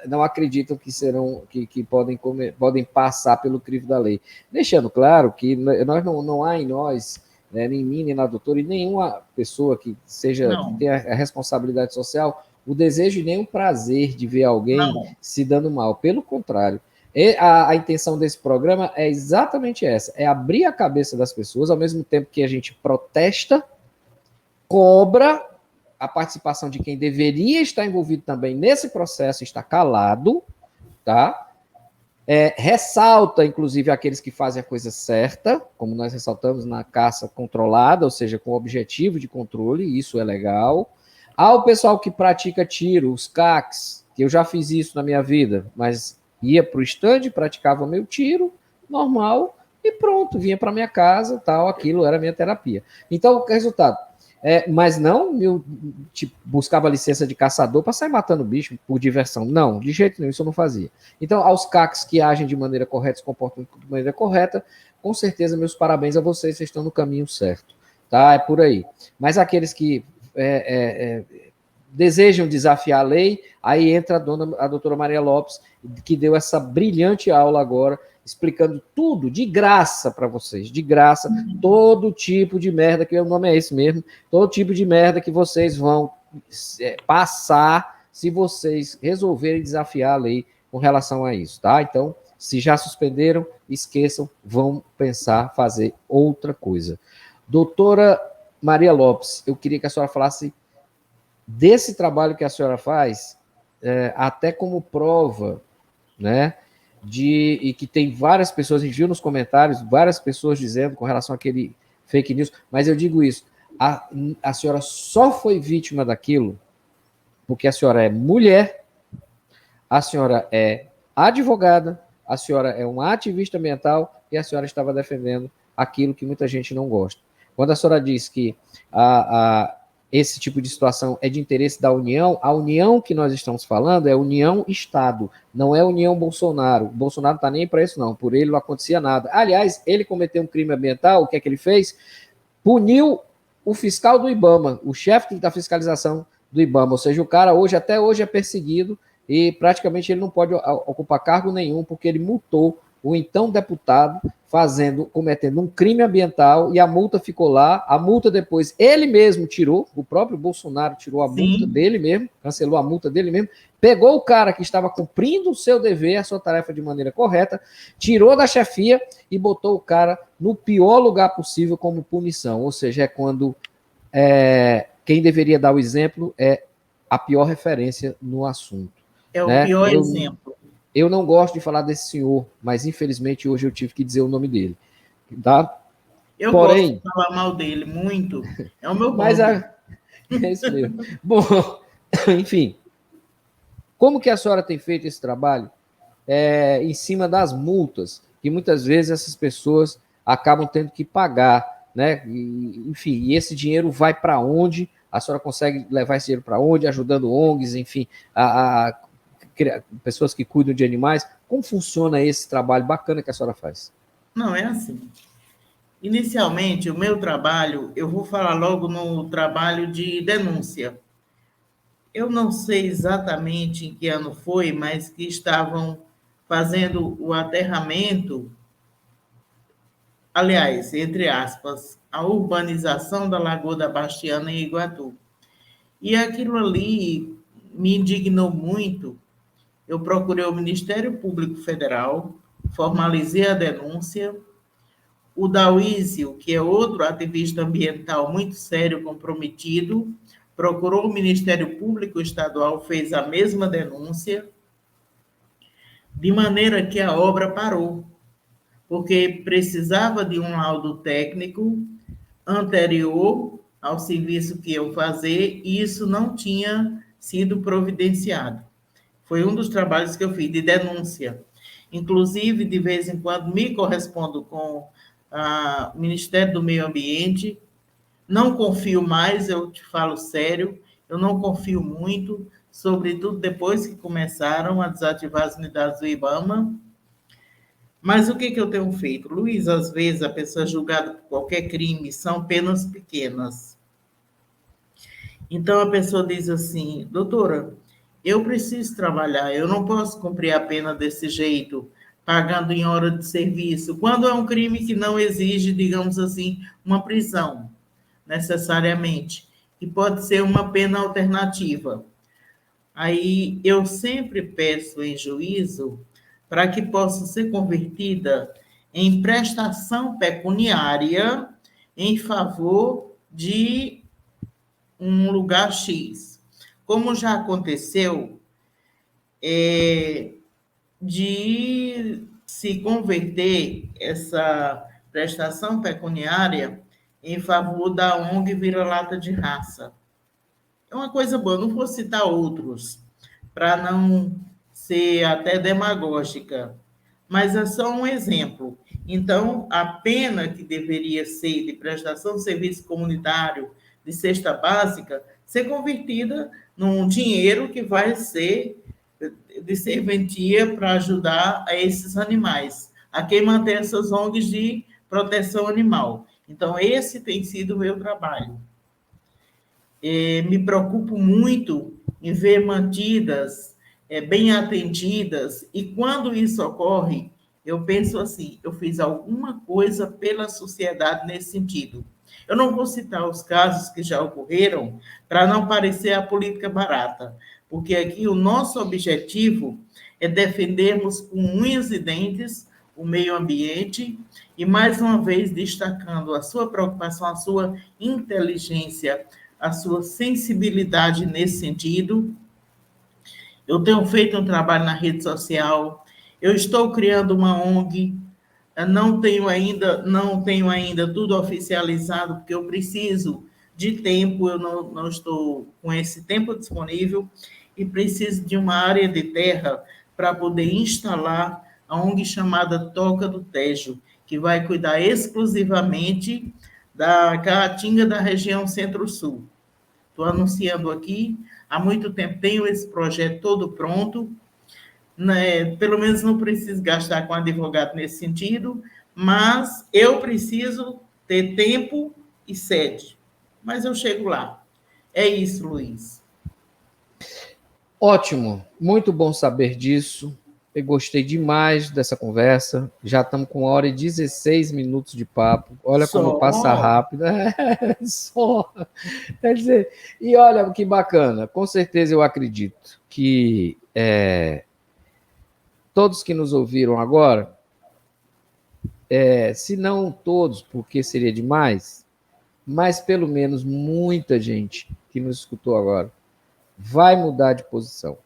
não acreditam que serão que podem passar pelo crivo da lei. Deixando claro que nós não há em nós, né, nem em mim, nem na doutora, e nenhuma pessoa que Não, tenha a responsabilidade social, o desejo e nem o prazer de ver alguém não. se dando mal. Pelo contrário. A intenção desse programa é exatamente essa: é abrir a cabeça das pessoas, ao mesmo tempo que a gente protesta, cobra a participação de quem deveria estar envolvido também nesse processo, está calado, tá? Ressalta, inclusive, aqueles que fazem a coisa certa, como nós ressaltamos na caça controlada, ou seja, com objetivo de controle, isso é legal. Ao pessoal que pratica tiro, os CACs, que eu já fiz isso na minha vida, mas ia para o estande, praticava meu tiro, normal, e pronto, vinha para minha casa, tal, aquilo era minha terapia. Então, o resultado? Mas não eu buscava licença de caçador para sair matando bicho por diversão. Não, de jeito nenhum, isso eu não fazia. Então, aos CACs que agem de maneira correta, se comportam de maneira correta, com certeza, meus parabéns a vocês, vocês estão no caminho certo. Tá? É por aí. Mas aqueles que desejam desafiar a lei, aí entra a doutora Maria Lopes, que deu essa brilhante aula agora, explicando tudo de graça para vocês, de graça, todo tipo de merda, que o nome é esse mesmo, todo tipo de merda que vocês vão passar se vocês resolverem desafiar a lei com relação a isso, tá? Então, Se já suspenderam, esqueçam, vão pensar fazer outra coisa. Doutora Maria Lopes, eu queria que a senhora falasse desse trabalho que a senhora faz, até como prova, né, e que tem várias pessoas, a gente viu nos comentários, várias pessoas dizendo com relação àquele fake news, mas eu digo isso, a senhora só foi vítima daquilo porque a senhora é mulher, a senhora é advogada, a senhora é uma ativista ambiental e a senhora estava defendendo aquilo que muita gente não gosta. Quando a senhora diz que esse tipo de situação é de interesse da União, a União que nós estamos falando é União Estado, não é União Bolsonaro. O Bolsonaro não está nem para isso, não. Por ele não acontecia nada. Aliás, ele cometeu um crime ambiental, o que é que ele fez? Puniu o fiscal do IBAMA, o chefe da fiscalização do IBAMA, ou seja, o cara até hoje é perseguido e praticamente ele não pode ocupar cargo nenhum porque ele multou o então deputado cometendo um crime ambiental e a multa ficou lá. A multa depois ele mesmo tirou, o próprio Bolsonaro tirou a multa dele mesmo, cancelou a multa dele mesmo, pegou o cara que estava cumprindo o seu dever, a sua tarefa de maneira correta, tirou da chefia e botou o cara no pior lugar possível como punição. Ou seja, é quando quem deveria dar o exemplo é a pior referência no assunto. É o pior exemplo. Eu não gosto de falar desse senhor, mas infelizmente hoje eu tive que dizer o nome dele. Tá? Porém, gosto de falar mal dele, muito. É o meu mas é isso mesmo. Bom, enfim. Como que a senhora tem feito esse trabalho em cima das multas, que muitas vezes essas pessoas acabam tendo que pagar, né? Enfim, e esse dinheiro vai para onde? A senhora consegue levar esse dinheiro para onde? Ajudando ONGs, enfim, pessoas que cuidam de animais. Como funciona esse trabalho bacana que a senhora faz? Não, é assim. Inicialmente, o meu trabalho, eu vou falar logo no trabalho de denúncia. Eu não sei exatamente em que ano foi, mas que estavam fazendo o aterramento, aliás, entre aspas, a urbanização da Lagoa da Bastiana em Iguatu. E aquilo ali me indignou muito. Eu procurei o Ministério Público Federal, formalizei a denúncia. O Dauísio, que é outro ativista ambiental muito sério, comprometido, procurou o Ministério Público Estadual, fez a mesma denúncia, de maneira que a obra parou, porque precisava de um laudo técnico anterior ao serviço que eu fazer, e isso não tinha sido providenciado. Foi um dos trabalhos que eu fiz de denúncia. Inclusive, de vez em quando, me correspondo com o Ministério do Meio Ambiente. Não confio mais, eu te falo sério, eu não confio muito, sobretudo depois que começaram a desativar as unidades do IBAMA. Mas o que eu tenho feito? Luiz, às vezes a pessoa julgada por qualquer crime são penas pequenas. Então a pessoa diz assim, doutora, eu preciso trabalhar, eu não posso cumprir a pena desse jeito, pagando em hora de serviço, quando é um crime que não exige, digamos assim, uma prisão, necessariamente, e pode ser uma pena alternativa. Aí eu sempre peço em juízo para que possa ser convertida em prestação pecuniária em favor de um lugar X. Como já aconteceu, de se converter essa prestação pecuniária em favor da ONG Vira-Lata de Raça. É uma coisa boa, não vou citar outros, para não ser até demagógica, mas é só um exemplo. Então, a pena que deveria ser de prestação de serviço comunitário, de cesta básica, ser convertida num dinheiro que vai ser de serventia para ajudar a esses animais, a quem mantém essas ONGs de proteção animal. Então, esse tem sido o meu trabalho. Me preocupo muito em ver mantidas, bem atendidas, e quando isso ocorre, eu penso assim, eu fiz alguma coisa pela sociedade nesse sentido. Eu não vou citar os casos que já ocorreram, para não parecer a política barata, porque aqui o nosso objetivo é defendermos com unhas e dentes o meio ambiente e, mais uma vez, destacando a sua preocupação, a sua inteligência, a sua sensibilidade nesse sentido. Eu tenho feito um trabalho na rede social, eu estou criando uma ONG, não tenho ainda tudo oficializado, porque eu preciso de tempo, eu não estou com esse tempo disponível e preciso de uma área de terra para poder instalar a ONG chamada Toca do Tejo, que vai cuidar exclusivamente da caatinga da região Centro-Sul. Estou anunciando aqui, há muito tempo tenho esse projeto todo pronto, né? Pelo menos não preciso gastar com advogado nesse sentido, mas eu preciso ter tempo e sede. Mas eu chego lá. É isso, Luiz. Ótimo, muito bom saber disso. Eu gostei demais dessa conversa. Já estamos com 1h16 de papo. Olha como passa rápido. Só. Quer dizer, e olha que bacana. Com certeza eu acredito que todos que nos ouviram agora, se não todos, porque seria demais, mas pelo menos muita gente que nos escutou agora vai mudar de posição,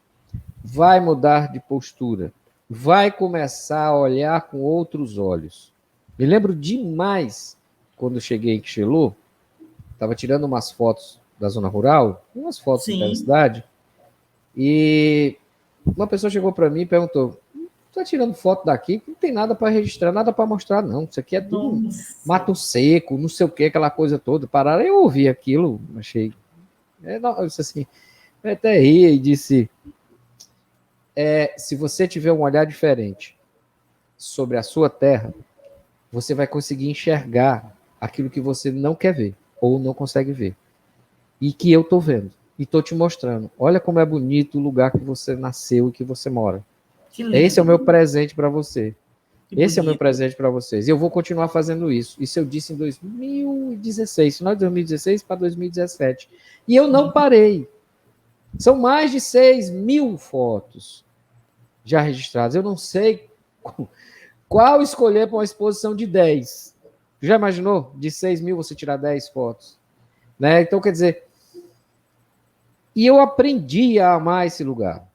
vai mudar de postura, vai começar a olhar com outros olhos. Me lembro demais, quando eu cheguei em Quixelô, estava tirando umas fotos da zona rural, umas fotos da cidade, e uma pessoa chegou para mim e perguntou: "Está tirando foto daqui? Não tem nada para registrar, nada para mostrar, não. Isso aqui é tudo mato seco, não sei o que, aquela coisa toda." Pararam, eu ouvi aquilo, achei... eu disse assim, eu até ri e disse... se você tiver um olhar diferente sobre a sua terra, você vai conseguir enxergar aquilo que você não quer ver ou não consegue ver. E que eu estou vendo. E estou te mostrando. Olha como é bonito o lugar que você nasceu e que você mora. Esse é o meu presente para você. Esse é o meu presente para vocês. E eu vou continuar fazendo isso. Isso eu disse em 2016. Final de 2016 para 2017. E eu não parei. São mais de 6.000 fotos já registradas. Eu não sei qual escolher para uma exposição de 10. Já imaginou? De 6.000 você tirar 10 fotos. Né? Então, quer dizer... E eu aprendi a amar esse lugar.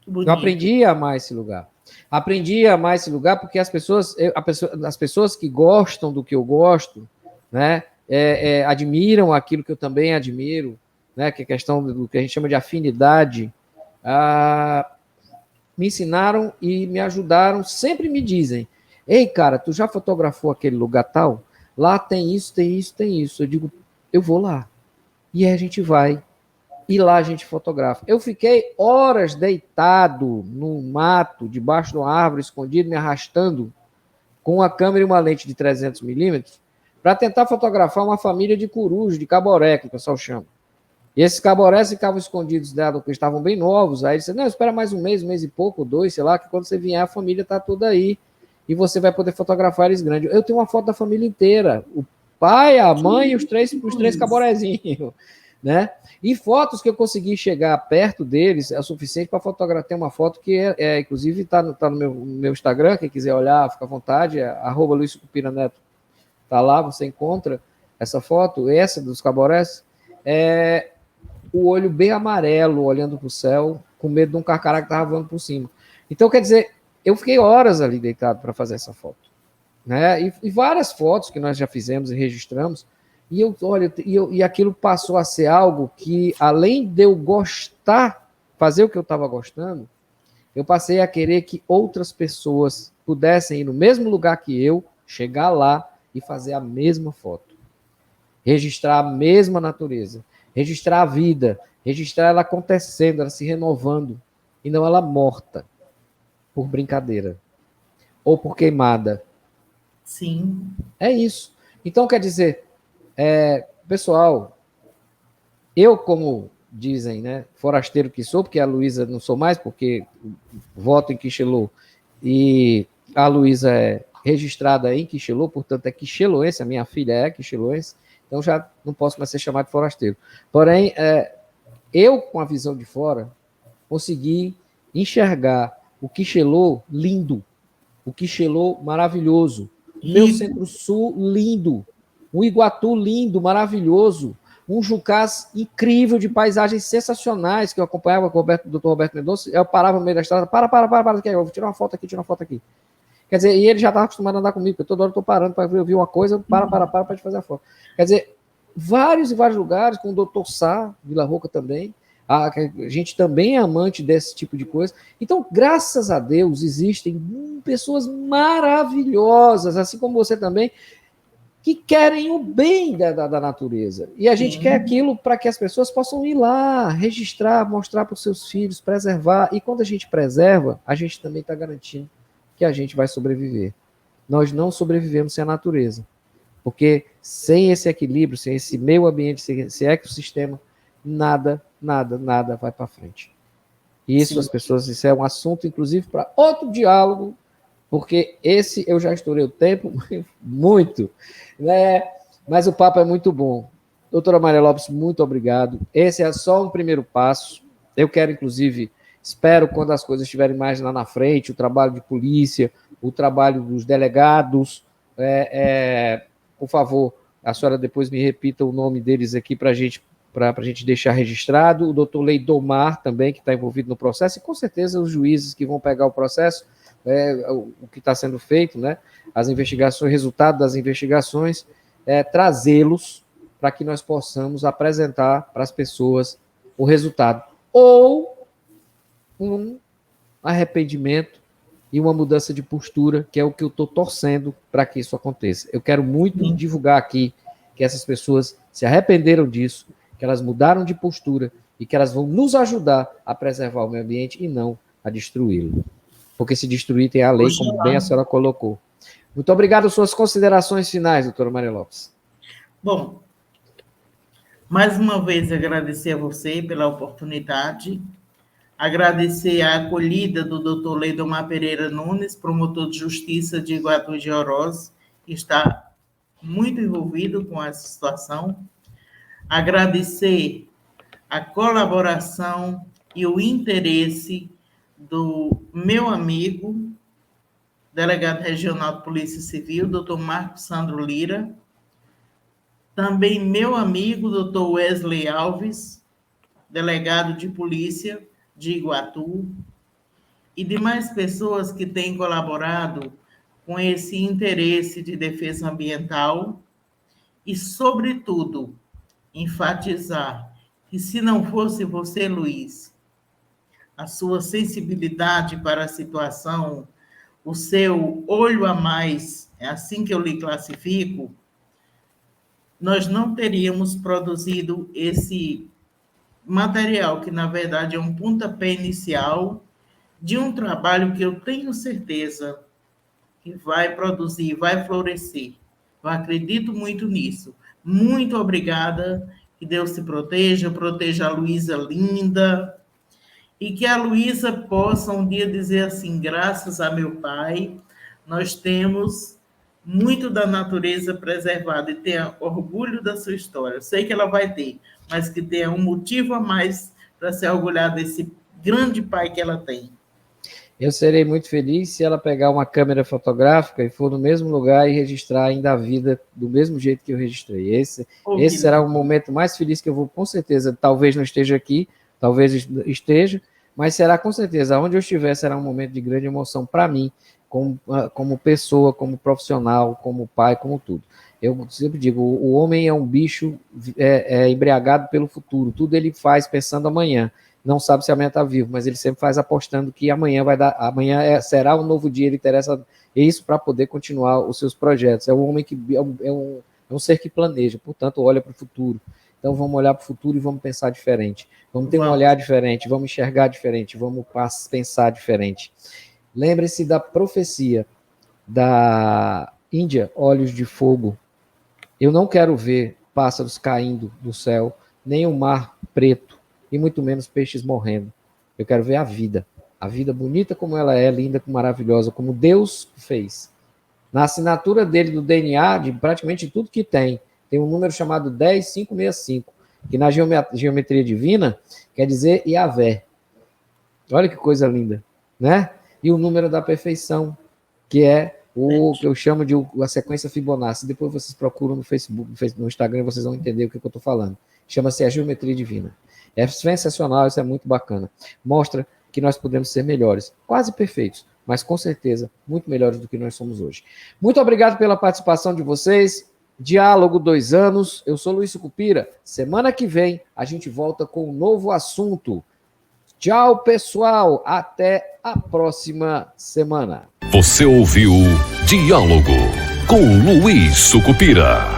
Eu aprendi a amar esse lugar. Aprendi a amar esse lugar porque as pessoas que gostam do que eu gosto, né, admiram aquilo que eu também admiro, né, que é a questão do que a gente chama de afinidade, me ensinaram e me ajudaram, sempre me dizem: "Ei, cara, tu já fotografou aquele lugar tal? Lá tem isso, tem isso, tem isso." Eu digo: "Eu vou lá." E aí a gente vai. E lá a gente fotografa. Eu fiquei horas deitado no mato, debaixo de uma árvore, escondido, me arrastando, com uma câmera e uma lente de 300mm, para tentar fotografar uma família de corujos, de caboré, que o pessoal chama. E esses caborés ficavam escondidos dela, porque estavam bem novos. Aí ele disse: "Não, espera mais um mês e pouco, 2, sei lá, que quando você vier a família está toda aí. E você vai poder fotografar eles grandes." Eu tenho uma foto da família inteira. O pai, a mãe e os três caborezinhos. Né? E fotos que eu consegui chegar perto deles é o suficiente para fotografar. Tem uma foto que inclusive está no meu Instagram, quem quiser olhar, fica à vontade, @LuizCupiraNeto. Está lá, você encontra essa foto, essa dos caborés, o olho bem amarelo, olhando para o céu, com medo de um carcará que estava voando por cima. Então, quer dizer, eu fiquei horas ali deitado para fazer essa foto. Né? E várias fotos que nós já fizemos e registramos. E aquilo passou a ser algo que, além de eu gostar, fazer o que eu estava gostando, eu passei a querer que outras pessoas pudessem ir no mesmo lugar que eu, chegar lá e fazer a mesma foto. Registrar a mesma natureza, registrar a vida, registrar ela acontecendo, ela se renovando, e não ela morta, por brincadeira, ou por queimada. Sim. É isso. Então, quer dizer... pessoal, eu, como dizem, né, forasteiro que sou, porque a Luísa não sou mais, porque voto em Quixelô, e a Luísa é registrada em Quixelô, portanto é quixeloense, a minha filha é quixeloense, então já não posso mais ser chamado de forasteiro. Porém, eu, com a visão de fora, consegui enxergar o Quixelô lindo, o Quixelô maravilhoso, o meu Centro-Sul lindo, um Iguatu lindo, maravilhoso, um Jucás incrível, de paisagens sensacionais, que eu acompanhava com o Dr. Roberto Mendonça, eu parava no meio da estrada, para, eu vou tirar uma foto aqui. Quer dizer, e ele já estava acostumado a andar comigo, porque toda hora eu estou parando para ver uma coisa, para te fazer a foto. Quer dizer, vários e vários lugares, com o Dr. Sá, Vila Roca também, a gente também é amante desse tipo de coisa. Então, graças a Deus, existem pessoas maravilhosas, assim como você também, que querem o bem da natureza. E a gente quer aquilo para que as pessoas possam ir lá, registrar, mostrar para os seus filhos, preservar. E quando a gente preserva, a gente também está garantindo que a gente vai sobreviver. Nós não sobrevivemos sem a natureza. Porque sem esse equilíbrio, sem esse meio ambiente, sem esse ecossistema, nada vai para frente. Isso, as pessoas, isso é um assunto, inclusive, para outro diálogo, porque esse eu já estourei o tempo muito, né? Mas o papo é muito bom. Doutora Maria Lopes, muito obrigado. Esse é só um primeiro passo. Eu quero, inclusive, espero, quando as coisas estiverem mais lá na frente, o trabalho de polícia, o trabalho dos delegados, por favor, a senhora depois me repita o nome deles aqui para a gente deixar registrado, o doutor Leidomar também, que está envolvido no processo, e com certeza os juízes que vão pegar o processo, o que está sendo feito, né, as investigações, resultado das investigações, trazê-los para que nós possamos apresentar para as pessoas o resultado. Ou um arrependimento e uma mudança de postura, que é o que eu estou torcendo para que isso aconteça. Eu quero muito divulgar aqui que essas pessoas se arrependeram disso, que elas mudaram de postura e que elas vão nos ajudar a preservar o meio ambiente e não a destruí-lo. Porque se destruir tem a lei, como bem a senhora colocou. Muito obrigado. Suas considerações finais, doutora Maria Lopes. Bom, mais uma vez agradecer a você pela oportunidade, agradecer a acolhida do doutor Leidomar Pereira Nunes, promotor de justiça de Iguatu de Oroz, que está muito envolvido com essa situação, agradecer a colaboração e o interesse do meu amigo, delegado regional de Polícia Civil, doutor Marcos Sandro Lira, também meu amigo, doutor Wesley Alves, delegado de polícia de Iguatu, e demais pessoas que têm colaborado com esse interesse de defesa ambiental e, sobretudo, enfatizar que, se não fosse você, Luiz, a sua sensibilidade para a situação, o seu olho a mais, é assim que eu lhe classifico, nós não teríamos produzido esse material, que, na verdade, é um pontapé inicial de um trabalho que eu tenho certeza que vai produzir, vai florescer. Eu acredito muito nisso. Muito obrigada, que Deus te proteja, proteja a Luísa linda, e que a Luísa possa um dia dizer assim, graças a meu pai, nós temos muito da natureza preservada, e tenha orgulho da sua história. Eu sei que ela vai ter, mas que tenha um motivo a mais para se orgulhar desse grande pai que ela tem. Eu serei muito feliz se ela pegar uma câmera fotográfica e for no mesmo lugar e registrar ainda a vida do mesmo jeito que eu registrei. Esse será o momento mais feliz que eu vou, com certeza. Talvez não esteja aqui, talvez esteja, mas será com certeza. Onde eu estiver será um momento de grande emoção para mim, como pessoa, como profissional, como pai, como tudo. Eu sempre digo, o homem é um bicho embriagado pelo futuro. Tudo ele faz pensando amanhã. Não sabe se amanhã está vivo, mas ele sempre faz apostando que amanhã será um novo dia, ele interessa isso para poder continuar os seus projetos. É um homem que é um ser que planeja, portanto, olha para o futuro. Então, vamos olhar para o futuro e vamos pensar diferente. Vamos ter um olhar diferente, vamos enxergar diferente, vamos pensar diferente. Lembre-se da profecia da Índia, Olhos de Fogo. Eu não quero ver pássaros caindo do céu, nem o mar preto, e muito menos peixes morrendo. Eu quero ver a vida bonita como ela é, linda, maravilhosa, como Deus fez. Na assinatura dele do DNA, de praticamente tudo que tem um número chamado 10565. que na geometria divina quer dizer Yahvé. Olha que coisa linda, né? E o número da perfeição, que é o que eu chamo de a sequência Fibonacci. Depois vocês procuram no Facebook, no Instagram, vocês vão entender o que eu estou falando. Chama-se a geometria divina. É sensacional, isso é muito bacana. Mostra que nós podemos ser melhores, quase perfeitos, mas com certeza muito melhores do que nós somos hoje. Muito obrigado pela participação de vocês. Diálogo 2 anos. Eu sou Luiz Sucupira. Semana que vem a gente volta com um novo assunto. Tchau, pessoal. Até a próxima semana. Você ouviu Diálogo com Luiz Sucupira.